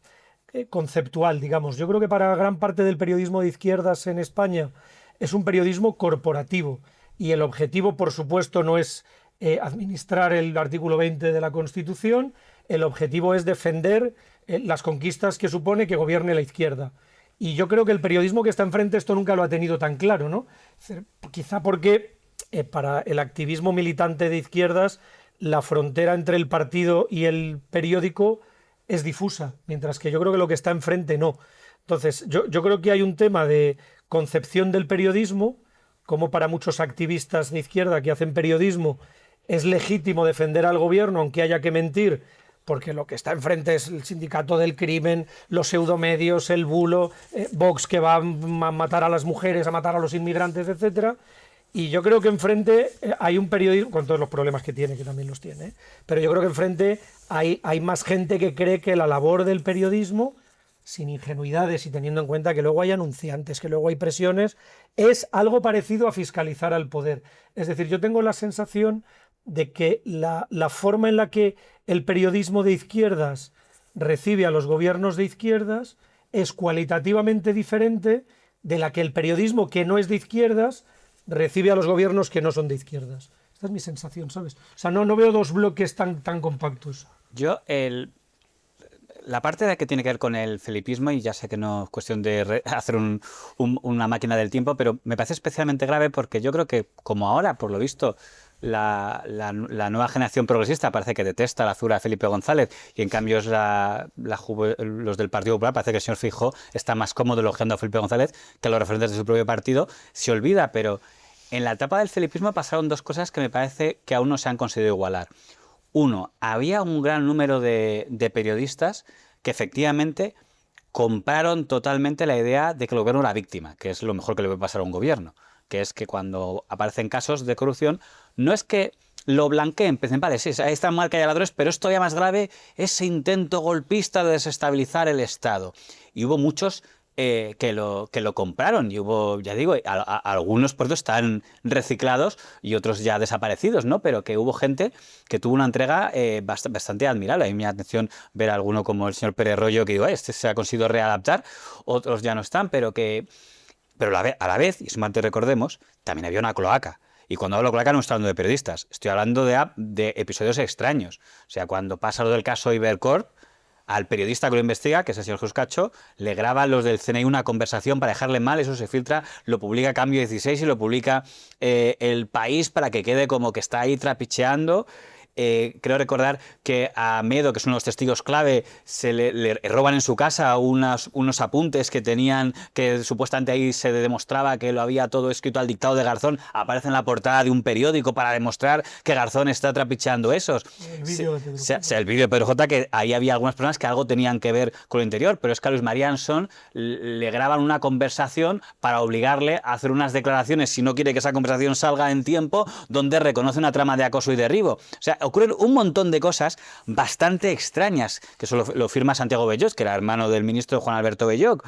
conceptual, digamos. Yo creo que para gran parte del periodismo de izquierdas en España es un periodismo corporativo y el objetivo, por supuesto, no es administrar el artículo 20 de la Constitución, el objetivo es defender las conquistas que supone que gobierne la izquierda. Y yo creo que el periodismo que está enfrente esto nunca lo ha tenido tan claro, ¿no? Quizá porque para el activismo militante de izquierdas la frontera entre el partido y el periódico es difusa, mientras que yo creo que lo que está enfrente no. Entonces, yo creo que hay un tema de concepción del periodismo, como para muchos activistas de izquierda que hacen periodismo es legítimo defender al gobierno aunque haya que mentir, porque lo que está enfrente es el sindicato del crimen, los pseudomedios, el bulo, Vox que va a matar a las mujeres, a matar a los inmigrantes, etcétera. Y yo creo que enfrente hay un periodismo, con todos los problemas que tiene, que también los tiene, pero yo creo que enfrente hay más gente que cree que la labor del periodismo, sin ingenuidades y teniendo en cuenta que luego hay anunciantes, que luego hay presiones, es algo parecido a fiscalizar al poder. Es decir, yo tengo la sensación de que la forma en la que el periodismo de izquierdas recibe a los gobiernos de izquierdas es cualitativamente diferente de la que el periodismo que no es de izquierdas recibe a los gobiernos que no son de izquierdas. Esta es mi sensación, ¿sabes? O sea, no veo dos bloques tan compactos. Yo, la parte de que tiene que ver con el felipismo, y ya sé que no es cuestión de hacer una máquina del tiempo, pero me parece especialmente grave porque yo creo que, como ahora, por lo visto, la nueva generación progresista parece que detesta la figura de Felipe González y en cambio es los del Partido Popular, parece que el señor Feijóo está más cómodo elogiando a Felipe González que a los referentes de su propio partido. Se olvida, pero en la etapa del felipismo pasaron dos cosas que me parece que aún no se han conseguido igualar. Uno, había un gran número de periodistas que efectivamente compraron totalmente la idea de que el gobierno era víctima, que es lo mejor que le puede pasar a un gobierno, que es que cuando aparecen casos de corrupción, no es que lo blanqueen, piensen, vale, sí, ahí está mal que haya ladrones, pero es todavía más grave ese intento golpista de desestabilizar el Estado. Y hubo muchos que lo compraron y hubo, ya digo, algunos por eso están reciclados y otros ya desaparecidos, ¿no? Pero que hubo gente que tuvo una entrega bastante admirable. A mí me da atención ver a alguno como el señor Pérez Royo que digo, este se ha conseguido readaptar, otros ya no están, pero a la vez, y es importante recordemos, también había una cloaca. Y cuando hablo de cloaca no estoy hablando de periodistas, estoy hablando de episodios extraños. O sea, cuando pasa lo del caso Ibercorp, al periodista que lo investiga, que es el señor Jesús Cacho, le graban los del CNI una conversación para dejarle mal, eso se filtra, lo publica Cambio 16 y lo publica El País para que quede como que está ahí trapicheando. Creo recordar que a Medo, que es uno de los testigos clave, le roban en su casa unos apuntes que tenían, que supuestamente ahí se demostraba que lo había todo escrito al dictado de Garzón, aparece en la portada de un periódico para demostrar que Garzón está trapicheando esos. El vídeo de Pedro J, que ahí había algunas personas que algo tenían que ver con lo interior, pero es que a Luis María Ansón le graban una conversación para obligarle a hacer unas declaraciones, si no quiere que esa conversación salga en tiempo, donde reconoce una trama de acoso y derribo. O sea, ocurren un montón de cosas bastante extrañas, que eso lo firma Santiago Belloc, que era hermano del ministro Juan Alberto Belloc,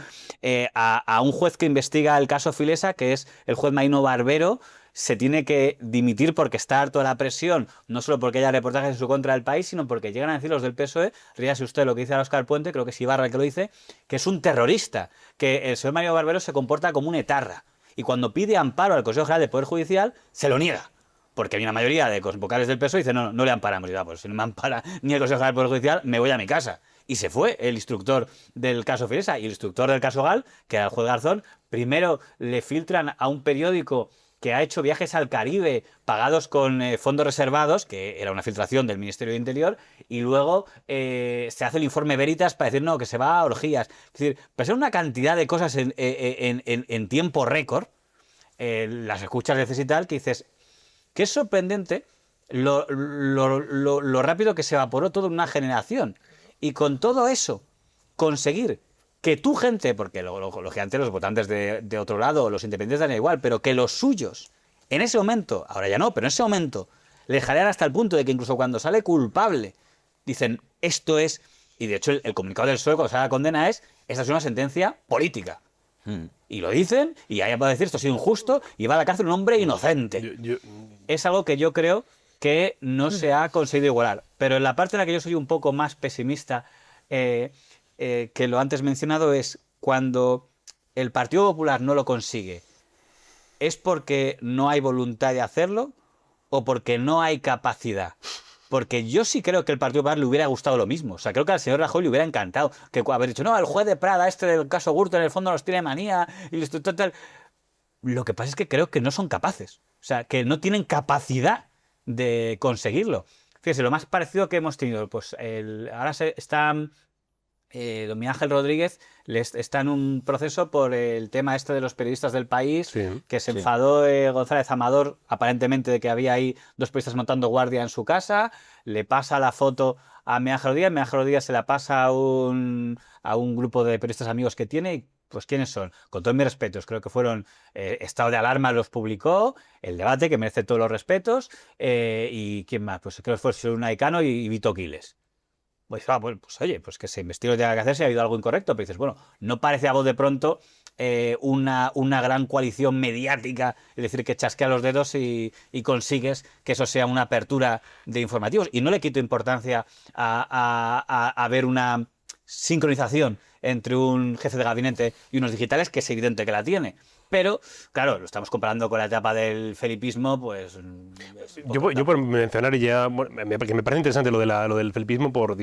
a un juez que investiga el caso Filesa, que es el juez Marino Barbero, se tiene que dimitir porque está harto de la presión, no solo porque haya reportajes en su contra del país, sino porque llegan a decir los del PSOE, ríase usted lo que dice a Óscar Puente, creo que es Ibarra el que lo dice, que es un terrorista, que el señor Marino Barbero se comporta como un etarra, y cuando pide amparo al Consejo General del Poder Judicial, se lo niega. Porque hay una mayoría de vocales del PSOE y dicen, no le amparamos. Y digo, pues si no me ampara ni el Consejo General del Poder Judicial, me voy a mi casa. Y se fue el instructor del caso Filesa. Y el instructor del caso Gal, que era el juez Garzón, primero le filtran a un periódico que ha hecho viajes al Caribe pagados con fondos reservados, que era una filtración del Ministerio de Interior, y luego se hace el informe Veritas para decir, no, que se va a orgías. Es decir, pasar una cantidad de cosas en tiempo récord, las escuchas veces y tal, que dices... que es sorprendente lo rápido que se evaporó toda una generación. Y con todo eso, conseguir que tu gente, porque lógicamente los votantes de otro lado, los independientes dan igual, pero que los suyos, en ese momento, ahora ya no, pero en ese momento, le jalean hasta el punto de que incluso cuando sale culpable, dicen, esto es... Y de hecho el comunicado del PSOE cuando sale la condena es, esta es una sentencia política. Y lo dicen, y ahí va a decir esto ha sido injusto, y va a la cárcel un hombre inocente. Es algo que yo creo que no se ha conseguido igualar. Pero en la parte en la que yo soy un poco más pesimista que lo antes mencionado es cuando el Partido Popular no lo consigue, ¿es porque no hay voluntad de hacerlo o porque no hay capacidad? Porque yo sí creo que el Partido Popular le hubiera gustado lo mismo. O sea, creo que al señor Rajoy le hubiera encantado que haber dicho, no, el juez de Prada, este del caso Gürtel, en el fondo nos tiene manía, y tal. Lo que pasa es que creo que no son capaces. O sea, que no tienen capacidad de conseguirlo. Fíjese, lo más parecido que hemos tenido, pues ahora está... don Miguel Ángel Rodríguez está en un proceso por el tema este de los periodistas del País, sí, que se enfadó González Amador, aparentemente, de que había ahí dos periodistas montando guardia en su casa, le pasa la foto a Miguel Ángel Rodríguez se la pasa a un grupo de periodistas amigos que tiene, y pues ¿quiénes son? Con todos mis respetos, creo que fueron Estado de Alarma los publicó, El Debate, que merece todos los respetos, y ¿quién más? Pues creo que fue Soluna Cano y Vito Quiles. Pues oye, pues que se investigue lo que tenga que hacer si ha habido algo incorrecto, pero dices, bueno, no parece a voz de pronto una gran coalición mediática, es decir, que chasquea los dedos y consigues que eso sea una apertura de informativos. Y no le quito importancia a ver una sincronización entre un jefe de gabinete y unos digitales, que es evidente que la tiene. Pero, claro, lo estamos comparando con la etapa del felipismo, pues... Yo por mencionar ya, que me parece interesante lo del felipismo por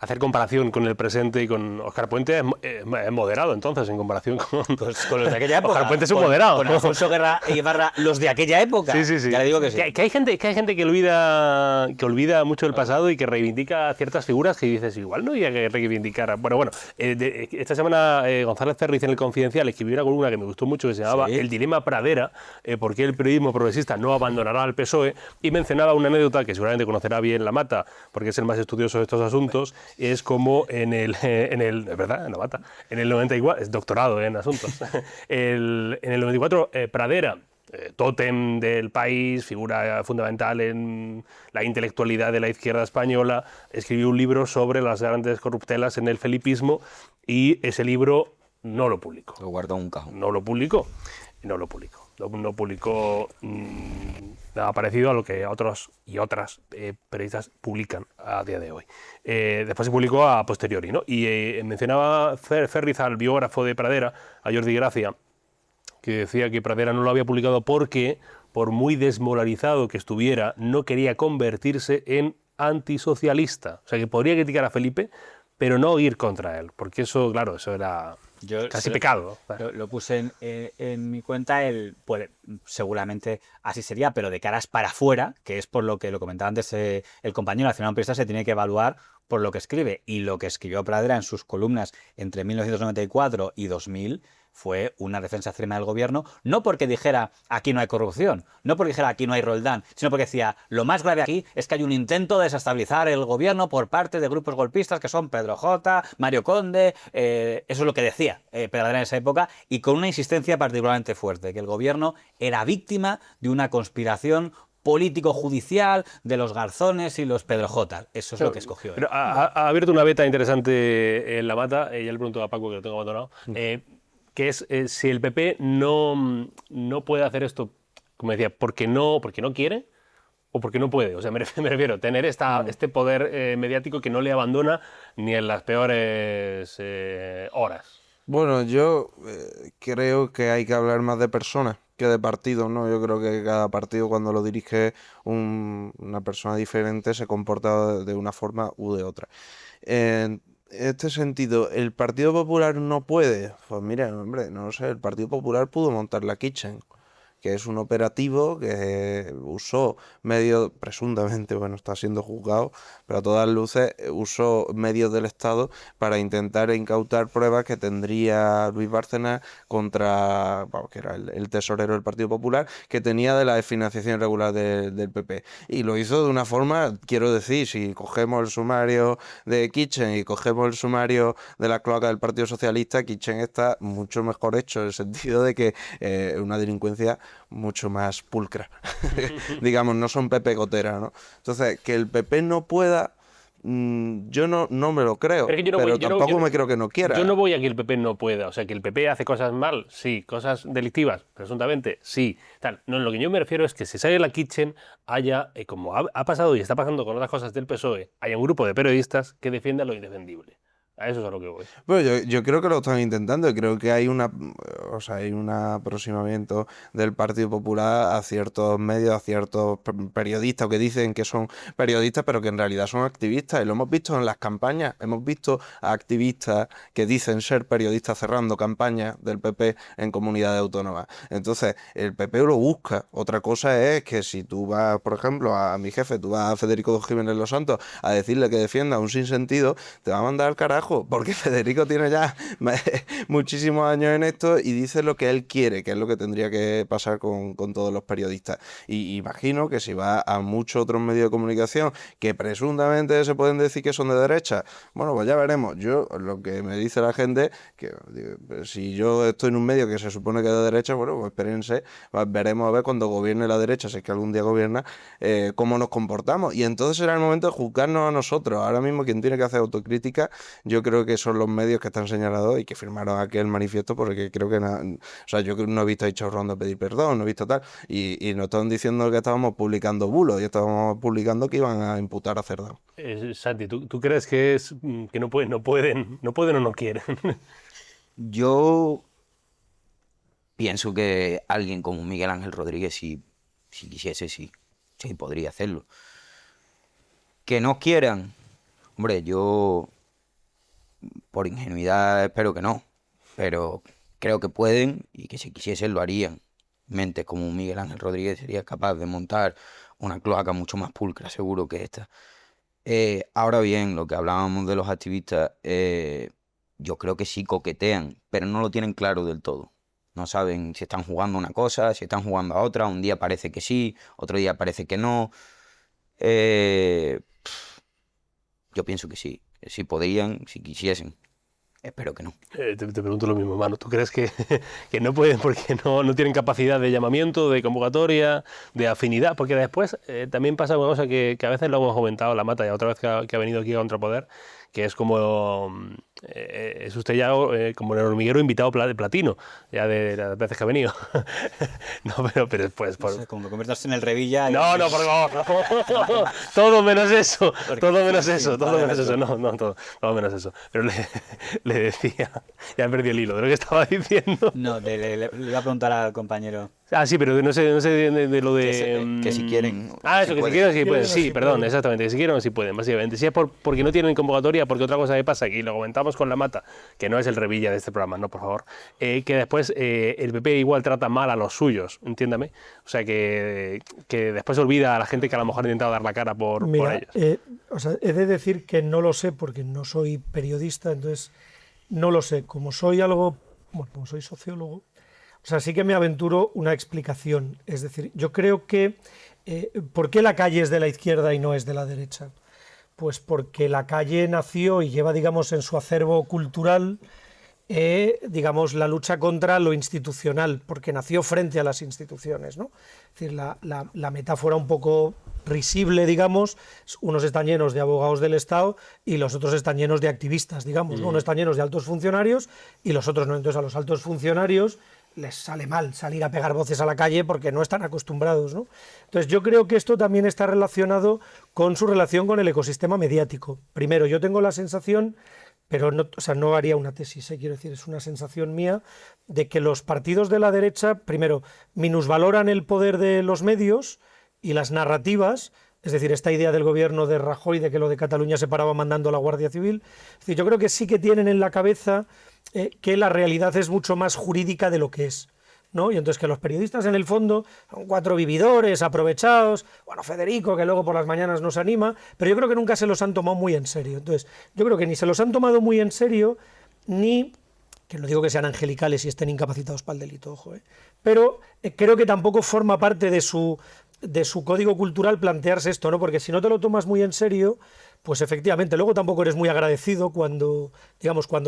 hacer comparación con el presente y con Óscar Puente es moderado, entonces, en comparación con los de aquella época. Óscar Puente es un moderado. Con Alfonso Guerra y Ibarra, los de aquella época. Sí. Ya le digo que sí. Que hay gente que olvida mucho el pasado y que reivindica ciertas figuras que dices, igual no había que reivindicar. Bueno, esta semana González Cerriz en El Confidencial escribió una columna que me gustó mucho que se llamaba El dilema Pradera, por qué el periodismo progresista no abandonará al PSOE, y mencionaba una anécdota que seguramente conocerá bien Lammata, porque es el más estudioso de estos asuntos, es como ¿verdad? En Lammata, en el 94, es doctorado en asuntos, en el 94 Pradera, tótem del país, figura fundamental en la intelectualidad de la izquierda española, escribió un libro sobre las grandes corruptelas en el felipismo, y ese libro no lo publicó. Lo guardó en un cajón. No lo publicó nada parecido a lo que otros y otras periodistas publican a día de hoy. Después se publicó a posteriori, ¿no? Y mencionaba Cerriz al biógrafo de Pradera, a Jordi Gracia, que decía que Pradera no lo había publicado porque, por muy desmoralizado que estuviera, no quería convertirse en antisocialista. O sea, que podría criticar a Felipe, pero no ir contra él, porque eso, claro, eso era casi pecado. Lo puse en mi cuenta, pues, seguramente así sería, pero de caras para afuera, que es por lo que lo comentaba antes el compañero, al final un periodista se tiene que evaluar por lo que escribe, y lo que escribió Pradera en sus columnas entre 1994 y 2000 fue una defensa extrema del gobierno, no porque dijera aquí no hay corrupción, no porque dijera aquí no hay Roldán, sino porque decía lo más grave aquí es que hay un intento de desestabilizar el gobierno por parte de grupos golpistas que son Pedro J, Mario Conde, eso es lo que decía Pradera en esa época, y con una insistencia particularmente fuerte, que el gobierno era víctima de una conspiración político-judicial de los Garzones y los Pedro J. Eso es lo que escogió. Pero ha abierto una beta interesante en Lammata, ya le pregunto a Paco, que lo tengo abandonado, que es si el PP no puede hacer esto, como decía, porque no quiere o porque no puede. O sea, me refiero a tener este poder mediático que no le abandona ni en las peores horas. Bueno, yo creo que hay que hablar más de personas que de partidos, ¿no? Yo creo que cada partido, cuando lo dirige una persona diferente, se comporta de una forma u de otra. En este sentido, ¿el Partido Popular no puede? Pues mira, hombre, no lo sé, el Partido Popular pudo montar la Kitchen, que es un operativo que usó medios, presuntamente, bueno, está siendo juzgado, pero a todas luces usó medios del Estado para intentar incautar pruebas que tendría Luis Bárcenas contra, bueno, que era el tesorero del Partido Popular, que tenía de la financiación irregular del PP. Y lo hizo de una forma, quiero decir, si cogemos el sumario de Kitchen y cogemos el sumario de la cloaca del Partido Socialista, Kitchen está mucho mejor hecho, en el sentido de que una delincuencia mucho más pulcra. Digamos, no son Pepe Gotera, ¿no? Entonces, que el PP no pueda, yo no me lo creo, pero tampoco me creo que no quiera. Yo no voy a que el PP no pueda. O sea, que el PP hace cosas mal, sí. Cosas delictivas, presuntamente, sí. Tal. No, lo que yo me refiero es que si sale la Kitchen, haya, como ha pasado y está pasando con otras cosas del PSOE, haya un grupo de periodistas que defienda lo indefendible. A eso es a lo que voy. Bueno, yo creo que lo están intentando. Creo que hay hay un aproximamiento del Partido Popular a ciertos medios, a ciertos periodistas que dicen que son periodistas, pero que en realidad son activistas. Y lo hemos visto en las campañas. Hemos visto a activistas que dicen ser periodistas cerrando campañas del PP en comunidades autónomas. Entonces, el PP lo busca. Otra cosa es que si tú vas, por ejemplo, a mi jefe, tú vas a Federico Jiménez Los Santos a decirle que defienda un sinsentido, te va a mandar al carajo, porque Federico tiene ya muchísimos años en esto y dice lo que él quiere, que es lo que tendría que pasar con todos los periodistas. Y imagino que si va a muchos otros medios de comunicación que presuntamente se pueden decir que son de derecha, bueno, pues ya veremos. Yo, lo que me dice la gente, que si yo estoy en un medio que se supone que es de derecha, bueno, pues espérense, veremos a ver cuando gobierne la derecha, si es que algún día gobierna, cómo nos comportamos. Y entonces será el momento de juzgarnos a nosotros. Ahora mismo quien tiene que hacer autocrítica, yo creo que son los medios que están señalados y que firmaron aquel manifiesto, porque creo que o sea, yo no he visto a Ichorrondo pedir perdón, no he visto tal, y nos estaban diciendo que estábamos publicando bulos y estábamos publicando que iban a imputar a Cerdán. Santi, ¿tú crees que es que no pueden o no quieren? Yo pienso que alguien como Miguel Ángel Rodríguez, si quisiese, sí podría hacerlo. Que no quieran, hombre, yo Por ingenuidad espero que no, pero creo que pueden y que si quisiesen lo harían. Mentes como Miguel Ángel Rodríguez sería capaz de montar una cloaca mucho más pulcra, seguro que esta. Ahora bien, lo que hablábamos de los activistas, yo creo que sí coquetean, pero no lo tienen claro del todo. No saben si están jugando una cosa, si están jugando a otra. Un día parece que sí, otro día parece que no. Yo pienso que sí podrían, si quisiesen. Espero que no. Te pregunto lo mismo, Manu. ¿Tú crees que, que no pueden porque no tienen capacidad de llamamiento, de convocatoria, de afinidad? Porque después también pasa una cosa que a veces lo hemos comentado, la Mata, ya otra vez que ha venido aquí a Contrapoder, que es como, es usted ya como el hormiguero invitado platino, ya de las veces que ha venido. No, pero después... No sé, como convertirse en el Revilla. No, por favor, no. Todo menos eso, todo menos eso, todo menos eso, todo menos eso. Pero le decía, ya he perdido el hilo de lo que estaba diciendo. No, le iba a preguntar al compañero. Ah, sí, pero no sé de lo de... Que si quieren. Eso, que si quieren, sí pueden. Sí, perdón, exactamente, que si quieren o si pueden, básicamente. Si es porque no tienen convocatoria, porque otra cosa que pasa aquí, lo comentamos con la Mata, que no es el Revilla de este programa, no, por favor, que después el PP igual trata mal a los suyos, entiéndame. O sea, que después olvida a la gente que a lo mejor ha intentado dar la cara por ellos. O sea, he de decir que no lo sé porque no soy periodista, entonces no lo sé. Como soy sociólogo, o sea, sí que me aventuro una explicación. Es decir, yo creo que ¿por qué la calle es de la izquierda y no es de la derecha? Pues porque la calle nació y lleva, digamos, en su acervo cultural, digamos, la lucha contra lo institucional, porque nació frente a las instituciones, ¿no? Es decir, la metáfora un poco risible, digamos, unos están llenos de abogados del Estado y los otros están llenos de activistas, digamos, ¿no? Unos están llenos de altos funcionarios y los otros no. Entonces a los altos funcionarios les sale mal salir a pegar voces a la calle porque no están acostumbrados, ¿no? Entonces yo creo que esto también está relacionado con su relación con el ecosistema mediático. Primero, yo tengo la sensación, pero no, o sea, no haría una tesis, quiero decir, es una sensación mía, de que los partidos de la derecha, primero, minusvaloran el poder de los medios y las narrativas, es decir, esta idea del gobierno de Rajoy de que lo de Cataluña se paraba mandando a la Guardia Civil. Es decir, yo creo que sí que tienen en la cabeza que la realidad es mucho más jurídica de lo que es, ¿no? Y entonces que los periodistas en el fondo son 4 vividores aprovechados, bueno, Federico, que luego por las mañanas nos anima, pero yo creo que nunca se los han tomado muy en serio. Entonces, yo creo que ni se los han tomado muy en serio, ni, que no digo que sean angelicales y estén incapacitados para el delito, ojo, pero creo que tampoco forma parte de su código cultural plantearse esto, ¿no? Porque si no te lo tomas muy en serio, pues efectivamente, luego tampoco eres muy agradecido cuando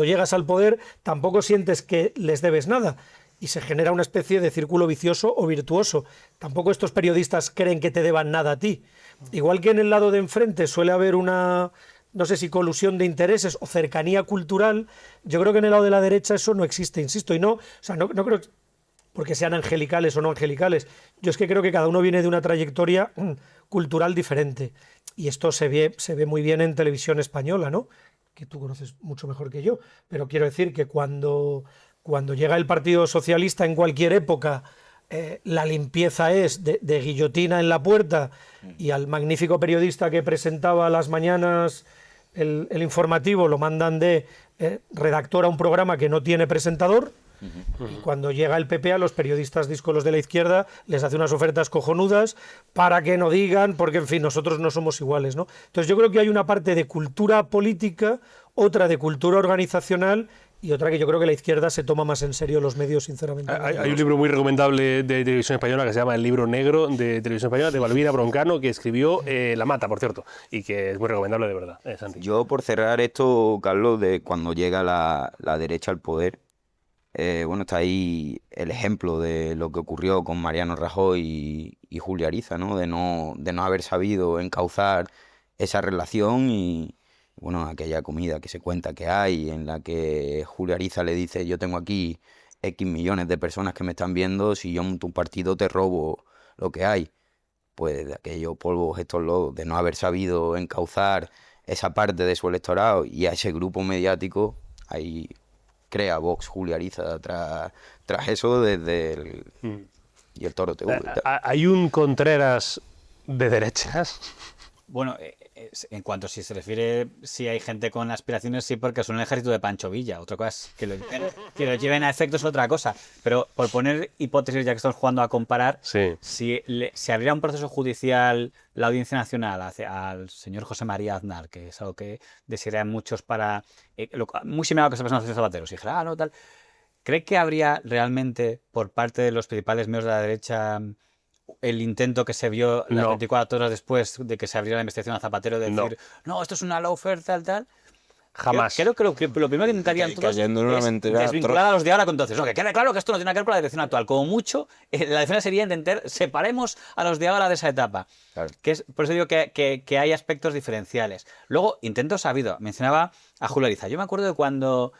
llegas al poder, tampoco sientes que les debes nada y se genera una especie de círculo vicioso o virtuoso. Tampoco estos periodistas creen que te deban nada a ti. Igual que en el lado de enfrente suele haber una, no sé si colusión de intereses o cercanía cultural, yo creo que en el lado de la derecha eso no existe, insisto, y no creo porque sean angelicales o no angelicales. Yo es que creo que cada uno viene de una trayectoria cultural diferente. Y esto se ve muy bien en televisión española, ¿no? Que tú conoces mucho mejor que yo. Pero quiero decir que cuando llega el Partido Socialista en cualquier época, la limpieza es de guillotina en la puerta y al magnífico periodista que presentaba a las mañanas el informativo lo mandan de redactor a un programa que no tiene presentador. Y cuando llega el PP a los periodistas díscolos de la izquierda les hace unas ofertas cojonudas para que no digan, porque en fin, nosotros no somos iguales, ¿no? Entonces yo creo que hay una parte de cultura política, otra de cultura organizacional y otra que yo creo que la izquierda se toma más en serio los medios, sinceramente. Hay un libro muy recomendable de televisión española que se llama El libro negro de televisión española, de Balbina Broncano, que escribió La Mata, por cierto, y que es muy recomendable de verdad. Santi. Yo, por cerrar esto, Carlos, de cuando llega la derecha al poder, bueno, está ahí el ejemplo de lo que ocurrió con Mariano Rajoy y Julia Ariza, ¿no? De no haber sabido encauzar esa relación y, bueno, aquella comida que se cuenta que hay, en la que Julia Ariza le dice: yo tengo aquí X millones de personas que me están viendo, si yo monto un partido te robo lo que hay. Pues de aquellos polvos, estos lodos, de no haber sabido encauzar esa parte de su electorado y a ese grupo mediático, ahí crea Vox Julia Ariza tras eso desde y el Toro TV. Hay un Contreras de derechas. Bueno, en cuanto si se refiere, si hay gente con aspiraciones, sí, porque son el ejército de Pancho Villa. Otra cosa es que lo lleven a efectos es otra cosa. Pero por poner hipótesis, ya que estamos jugando a comparar, Sí. si se abriera un proceso judicial la Audiencia Nacional al señor José María Aznar, que es algo que desearían muchos para... muy similar a lo que se pasó en los Zapatero, si dijera, no, tal... ¿Cree que habría realmente por parte de los principales medios de la derecha el intento que se vio las No. 24 horas después de que se abriera la investigación a Zapatero de decir, no, esto es una lawfare, tal? Jamás. Creo que lo primero que intentarían todos Cayendo en una es mentira desvincular a los de ahora con entonces. No, que quede claro que esto no tiene nada que ver con la dirección actual. Como mucho, la defensa sería intentar separemos a los de ahora de esa etapa. Claro. Por eso digo que hay aspectos diferenciales. Luego, intentos ha habido. Mencionaba a Julio Ariza. Yo me acuerdo de cuando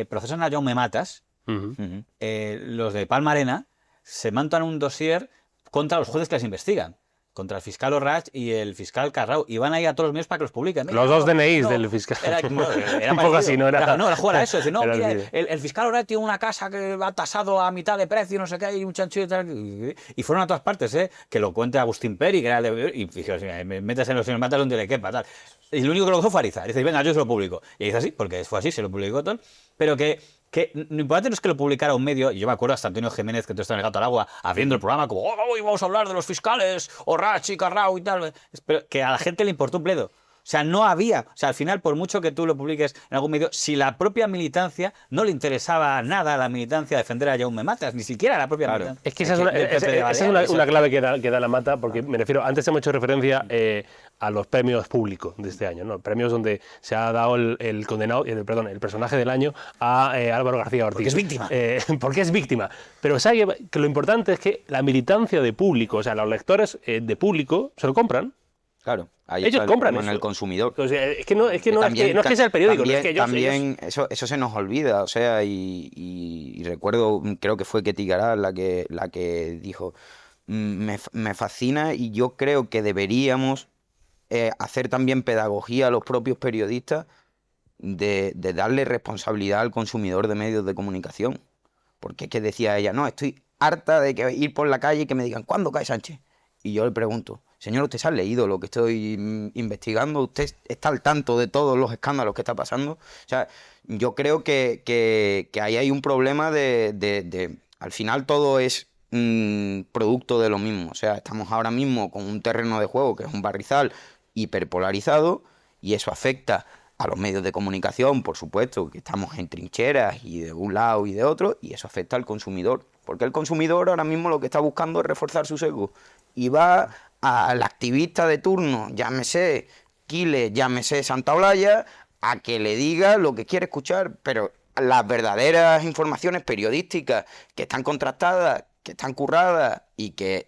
procesan a Jaume Matas, Ujú. los de Palma Arena se montan un dossier contra los jueces que les investigan, contra el fiscal Orrach y el fiscal Carrao, y van ahí a todos los medios para que los publiquen. Mira, Los dos no, DNIs no, del fiscal. era Un poco parecido. así, ¿no? Era Jugar a eso. Decir, no, era mira, así. el fiscal Orrach tiene una casa que va tasado a mitad de precio, no sé qué, y un chanchullo y tal. Y fueron a todas partes, que lo cuente Agustín Peri, que era el de... Y fíjate, me metes en los señores matas donde le quepa, tal. Y lo único que lo hizo fue Ariza. Dice, venga, yo se lo publico. Y dice así, porque fue así, se lo publicó todo. Pero que lo importante no es que lo publicara un medio, y yo me acuerdo hasta Antonio Jiménez, que tú estás en el Gato al Agua, abriendo el programa como, hoy vamos a hablar de los fiscales, Orrach y Carrao y tal, pero que a la gente le importó un bledo. O sea, no había, o sea, al final, por mucho que tú lo publiques en algún medio, si la propia militancia no le interesaba nada a la militancia defender a Jaume Matas, ni siquiera a la propia militancia. Es que esa es una clave que da la mata, porque me refiero, antes hemos hecho referencia a los premios públicos de este año, ¿no? Premios donde se ha dado el condenado, el personaje del año a Álvaro García Ortiz. Porque es víctima. Porque es víctima. Pero ¿sabe que lo importante es que la militancia de público, o sea, los lectores de público, se lo compran? Claro, ahí Ellos está compran en eso. el consumidor. O sea, es que no es que sea el periódico, También, no es que ellos... también eso se nos olvida, o sea, y recuerdo, creo que fue Ketty Garat la que dijo, me fascina y yo creo que deberíamos hacer también pedagogía a los propios periodistas de darle responsabilidad al consumidor de medios de comunicación. Porque es que decía ella, no, estoy harta de que ir por la calle y que me digan, ¿cuándo cae Sánchez? Y yo le pregunto, señor, ¿usted se ha leído lo que estoy investigando? ¿Usted está al tanto de todos los escándalos que está pasando? O sea, yo creo que ahí hay un problema al final todo es producto de lo mismo. O sea, estamos ahora mismo con un terreno de juego que es un barrizal hiperpolarizado y eso afecta a los medios de comunicación, por supuesto, que estamos en trincheras y de un lado y de otro, y eso afecta al consumidor. Porque el consumidor ahora mismo lo que está buscando es reforzar su sesgo. Y va al activista de turno, llámese Quiles, llámese Santaolalla, a que le diga lo que quiere escuchar, pero las verdaderas informaciones periodísticas que están contrastadas, que están curradas y que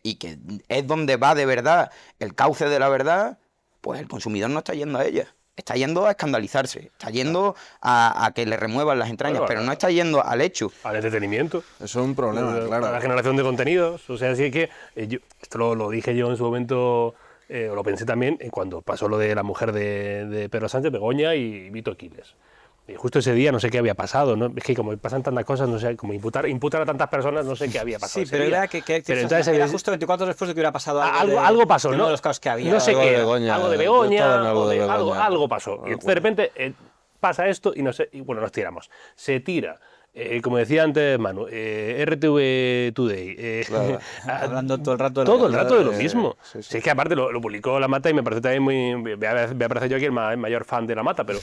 es donde va de verdad el cauce de la verdad, pues el consumidor no está yendo a ellas. Está yendo a escandalizarse, está yendo a que le remuevan las entrañas, Bueno, pero no está yendo al hecho. Al entretenimiento. Eso es un problema, claro. A la generación de contenidos. O sea, así que esto lo dije yo en su momento, o lo pensé también cuando pasó lo de la mujer de Pedro Sánchez, Begoña y Vito Quiles. Y justo ese día no sé qué había pasado, ¿no? Es que como pasan tantas cosas, no sé, como imputar a tantas personas, no sé qué había pasado. Sí, pero día. Era justo 24 horas después de que hubiera pasado algo pasó, de ¿no? uno de los casos que había. No sé Algo de qué, Begoña, algo de yo Begoña, estaba en algo de Begoña. algo pasó. Y entonces de repente pasa esto y no sé, y bueno, nos tiramos. Se tira. Como decía antes Manu, RTV Today, Claro. Hablando todo el rato de todo el rato de lo mismo. sí, sí. Si es que aparte lo publicó La Mata y me parece también muy... Voy a parecer yo aquí el mayor fan de La Mata, pero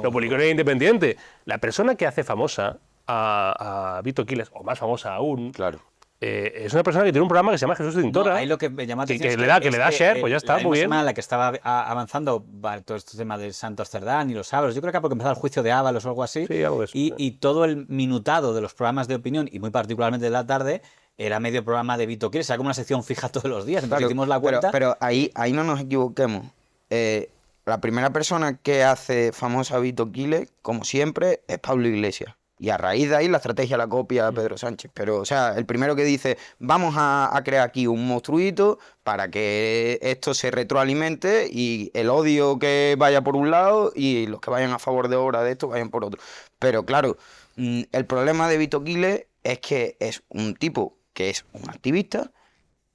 lo publicó en el Independiente. La persona que hace famosa a Vito Quiles, o más famosa aún, Claro. es una persona que tiene un programa que se llama Jesús de Tintora. No, ahí lo que me llama la que atención le da share, pues ya está, la muy bien. semana en la que estaba avanzando todo este tema del Santos Cerdán y los Ábalos, yo creo que porque empezaba el juicio de Ábalos o algo así, Sí, algo de eso, sí. y todo el minutado de los programas de opinión, y muy particularmente de la tarde, era medio programa de Vito Quiles, era como una sección fija todos los días, entonces Claro, hicimos la cuenta. pero ahí no nos equivoquemos. La primera persona que hace famosa a Vito Quiles, como siempre, es Pablo Iglesias. Y a raíz de ahí la estrategia la copia Pedro Sánchez. Pero, o sea, el primero que dice, vamos a crear aquí un monstruito para que esto se retroalimente y el odio que vaya por un lado y los que vayan a favor de obra de esto vayan por otro. Pero claro, el problema de Vito Quiles es que es un tipo que es un activista,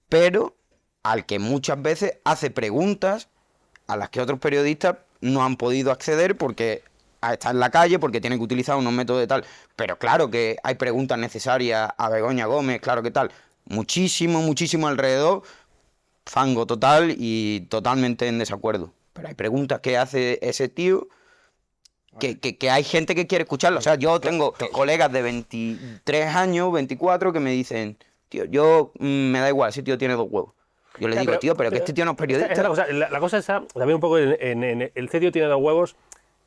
pero al que muchas veces hace preguntas a las que otros periodistas no han podido acceder porque está en la calle, porque tienen que utilizar unos métodos de tal. Pero claro que hay preguntas necesarias a Begoña Gómez, claro que tal. Muchísimo, muchísimo alrededor, fango total y totalmente en desacuerdo. Pero hay preguntas que hace ese tío que hay gente que quiere escucharlo. O sea, yo tengo colegas de 23 años, 24, que me dicen, tío, yo me da igual, ese tío tiene 2 huevos. Yo le digo, tío, pero que este tío no es periodista. Esa es la cosa está también un poco en el tío tiene 2 huevos,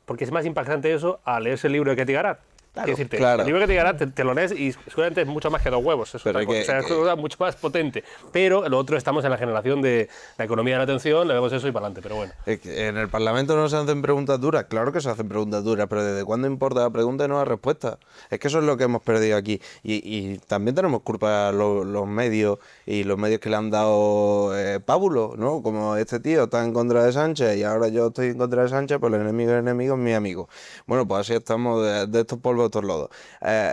porque es más impactante eso a leerse el libro de Ketty Garat. Quiero decirte, claro. el libro de Ketty Garat te lo lees y seguramente es mucho más que 2 huevos. Es Pero otra cosa, que- o sea, es una cosa mucho más potente. Pero lo otro, estamos en la generación de la economía de la atención, le vemos eso y para adelante, pero bueno. Es que en el Parlamento no se hacen preguntas duras, claro que se hacen preguntas duras, pero ¿desde cuándo importa la pregunta y no la respuesta? Es que eso es lo que hemos perdido aquí. Y también tenemos culpa los medios y los medios que le han dado pábulo, ¿no? Como este tío está en contra de Sánchez y ahora yo estoy en contra de Sánchez, pues el enemigo es mi amigo. Bueno, pues así estamos de estos polvos, estos lodos.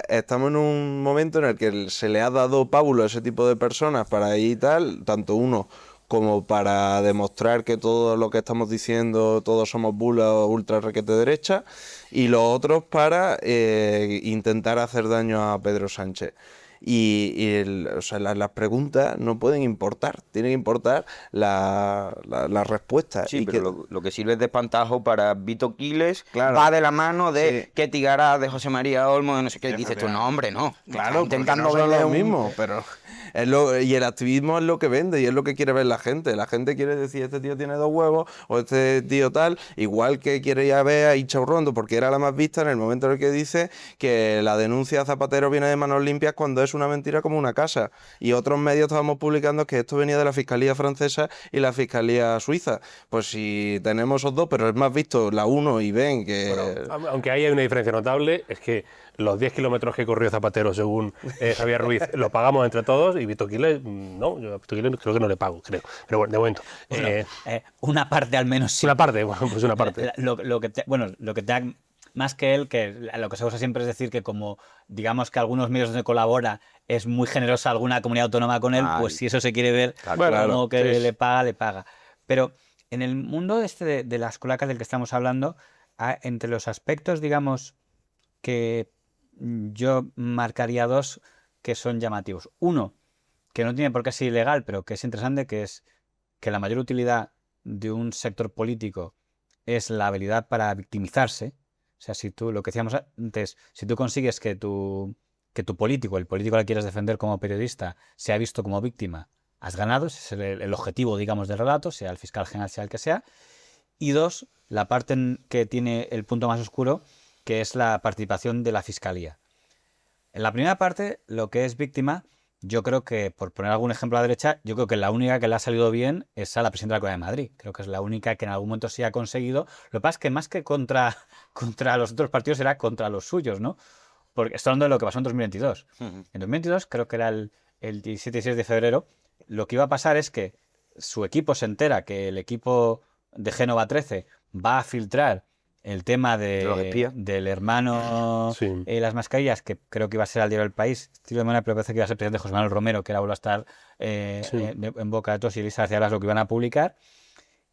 Estamos en un momento en el que se le ha dado pábulo a ese tipo de personas para ir y tal, tanto uno como para demostrar que todo lo que estamos diciendo, todos somos bulas o ultra requete derecha, y los otros para intentar hacer daño a Pedro Sánchez. O sea, las preguntas no pueden importar, tiene que importar la respuesta. Sí, y pero lo que sirve es de espantajo para Vito Quiles, Claro. va de la mano de Sí. Ketty Garat, de José María Olmo, de no sé qué. Dices tú, no, hombre, no. Claro, Está intentando porque no son vender lo un- mismo, pero y el activismo es lo que vende y es lo que quiere ver la gente. La gente quiere decir, este tío tiene 2 huevos o este tío tal, igual que quiere ir a ver a Icha Urrondo porque era la más vista en el momento en el que dice que la denuncia a Zapatero viene de manos limpias cuando es una mentira como una casa. Y otros medios estábamos publicando que esto venía de la Fiscalía francesa y la Fiscalía suiza. Pues si tenemos esos dos, pero es más visto la uno y ven que... Bueno, aunque ahí hay una diferencia notable, es que los 10 kilómetros que corrió Zapatero, según Javier Ruiz, lo pagamos entre todos y Vito Quiles, no, yo a Vito Quiles creo que no le pago, creo. Pero bueno, de momento. Una parte al menos sí. Una parte, bueno, pues una parte. Lo que te da más que él, que lo que se usa siempre es decir que como digamos que algunos medios donde colabora es muy generosa alguna comunidad autónoma con él, Ay. pues si eso se quiere ver Claro, como que sí. le paga. Pero en el mundo de las cloacas del que estamos hablando, entre los aspectos, digamos, que yo marcaría 2 que son llamativos. Uno, que no tiene por qué ser ilegal, pero que es interesante, que es que la mayor utilidad de un sector político es la habilidad para victimizarse. O sea, si tú, lo que decíamos antes, si tú consigues que tu político, el político al que quieres defender como periodista, sea visto como víctima, has ganado, ese es el objetivo, digamos, del relato, sea el fiscal general, sea el que sea. Y 2, la parte que tiene el punto más oscuro, que es la participación de la fiscalía. En la primera parte, lo que es víctima, yo creo que, por poner algún ejemplo a la derecha, yo creo que la única que le ha salido bien es a la presidenta de la Comunidad de Madrid. Creo que es la única que en algún momento sí ha conseguido. Lo que pasa es que más que contra los otros partidos era contra los suyos, ¿no? Porque estoy hablando de lo que pasó en 2022. En 2022, creo que era el 17 y 16 de febrero, lo que iba a pasar es que su equipo se entera que el equipo de Génova 13 va a filtrar el tema De los espías. del hermano Sí. las mascarillas, que creo que iba a ser al diario del País, estilo de manera, pero parece que iba a ser presidente José Manuel Romero, que ahora vuelve a estar Sí. en boca de todos, y Elisa García Blas lo que iban a publicar,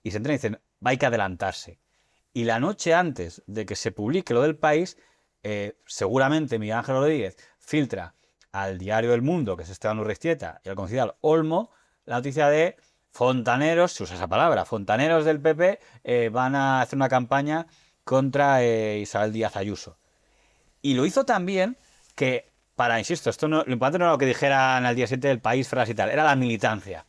y se enteran y dicen, hay que adelantarse. Y la noche antes de que se publique lo del País, seguramente Miguel Ángel Rodríguez filtra al diario El Mundo, que es Esteban Urreiztieta, y al concejal Olmo, la noticia de fontaneros, se usa esa palabra, fontaneros del PP van a hacer una campaña contra Isabel Díaz Ayuso. Y lo hizo también que, insisto, esto no, lo importante no era lo que dijeran al día siguiente del País, frases y tal, era la militancia.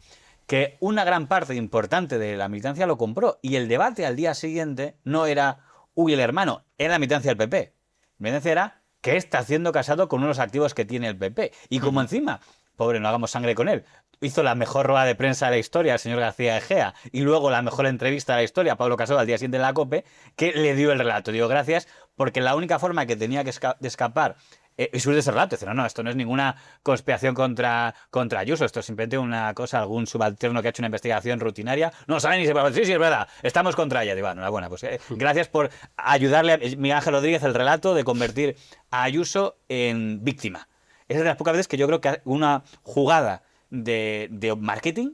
Que una gran parte importante de la militancia lo compró. Y el debate al día siguiente no era, uy, el hermano, era la militancia del PP. La militancia era, ¿qué está haciendo Casado con unos activos que tiene el PP? Y como encima, pobre, no hagamos sangre con él, hizo la mejor rueda de prensa de la historia el señor García Egea y luego la mejor entrevista de la historia Pablo Casado al día siguiente en la COPE, que le dio el relato. Digo, gracias, porque la única forma que tenía que de escapar y subir de ese relato, dice, no, esto no es ninguna conspiración contra Ayuso, esto es simplemente una cosa, algún subalterno que ha hecho una investigación rutinaria, no saben ni se puede, sí, es verdad, estamos contra ella. Digo, enhorabuena, pues gracias por ayudarle a Miguel Ángel Rodríguez el relato de convertir a Ayuso en víctima. Es de las pocas veces que yo creo que una jugada de marketing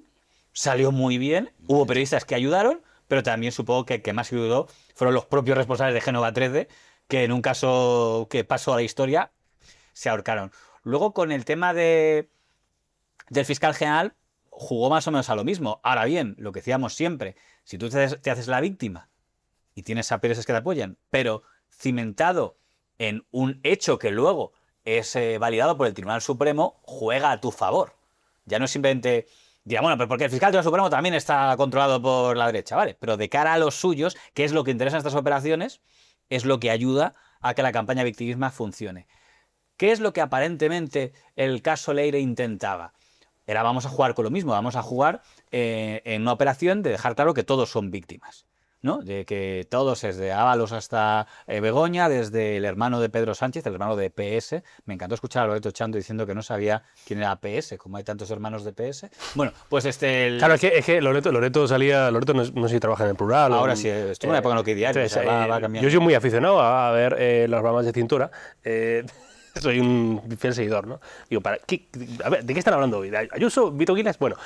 salió muy bien, hubo periodistas que ayudaron, pero también supongo que el que más ayudó fueron los propios responsables de Génova 13, que en un caso que pasó a la historia se ahorcaron. Luego, con el tema del fiscal general, jugó más o menos a lo mismo. Ahora bien, lo que decíamos siempre, si tú te haces la víctima y tienes a PDS que te apoyan, pero cimentado en un hecho que luego es validado por el Tribunal Supremo, juega a tu favor. Ya no es simplemente, dirá, bueno, pero porque el fiscal del Tribunal Supremo también está controlado por la derecha, ¿vale? Pero de cara a los suyos, que es lo que interesa en estas operaciones, es lo que ayuda a que la campaña victimismo funcione. ¿Qué es lo que aparentemente el caso Leire intentaba? Era, vamos a jugar con lo mismo, vamos a jugar en una operación de dejar claro que todos son víctimas, ¿no? De que todos, desde Ábalos hasta Begoña, desde el hermano de Pedro Sánchez, el hermano de PS. Me encantó escuchar a Loreto Chando diciendo que no sabía quién era PS, como hay tantos hermanos de PS. Bueno, pues Claro, es que Loreto salía... Loreto no sé si trabaja en el plural. Ahora sí, estuvo en una época en lo que diario, entonces, va cambiando. yo soy muy aficionado a ver los programas de cintura. Soy un fiel seguidor, ¿no? Digo, a ver, ¿de qué están hablando hoy? ¿De Ayuso, Vito Giles? Bueno,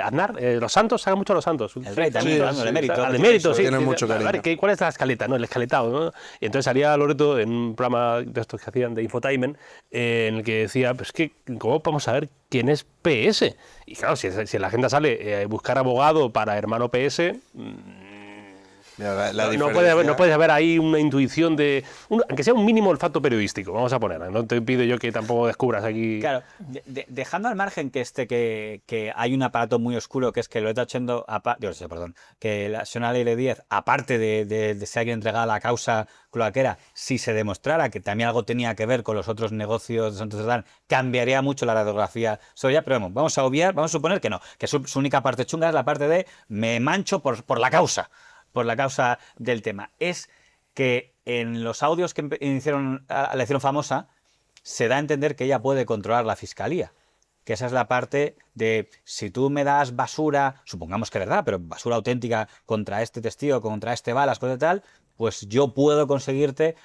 Aznar, los Santos, sacan mucho a los Santos. El rey también, el emérito. Al emérito, sí. Tienen mucho cariño. Vale, ¿cuál es la escaleta? ¿No? El escaletado, ¿no? Y entonces salía Loreto en un programa de estos que hacían de Infotainment, en el que decía, pues que, ¿cómo vamos a ver quién es PS? Y claro, si en la agenda sale buscar abogado para hermano PS... Mira, no puede haber ahí una intuición de... aunque sea un mínimo olfato periodístico, vamos a poner. No te pido yo que tampoco descubras aquí... Claro, dejando al margen que hay un aparato muy oscuro, que es que Loreto Chendo, que la señora Leire Díez, aparte de ser alguien entregada a la causa cloaquera, si se demostrara que también algo tenía que ver con los otros negocios de Santos Cerdán, cambiaría mucho la radiografía sobre ella, pero vamos a obviar, vamos a suponer que no, que su única parte chunga es la parte de me mancho por la causa del tema. Es que en los audios que la hicieron famosa, se da a entender que ella puede controlar la fiscalía. Que esa es la parte de, si tú me das basura, supongamos que es verdad, pero basura auténtica contra este testigo, contra este balas, cosas de tal, pues yo puedo conseguirte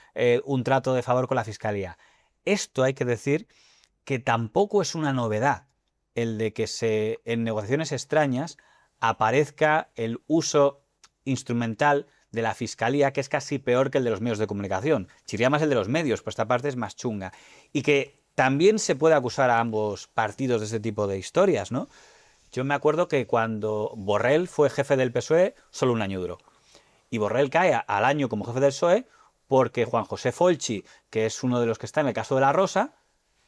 un trato de favor con la fiscalía. Esto hay que decir que tampoco es una novedad, el de que en negociaciones extrañas aparezca el uso instrumental de la fiscalía, que es casi peor que el de los medios de comunicación. Chirría más el de los medios, pues esta parte es más chunga. Y que también se puede acusar a ambos partidos de ese tipo de historias, ¿no? Yo me acuerdo que cuando Borrell fue jefe del PSOE, solo un año duró. Y Borrell cae al año como jefe del PSOE porque Juan José Folchi, que es uno de los que está en el caso de La Rosa,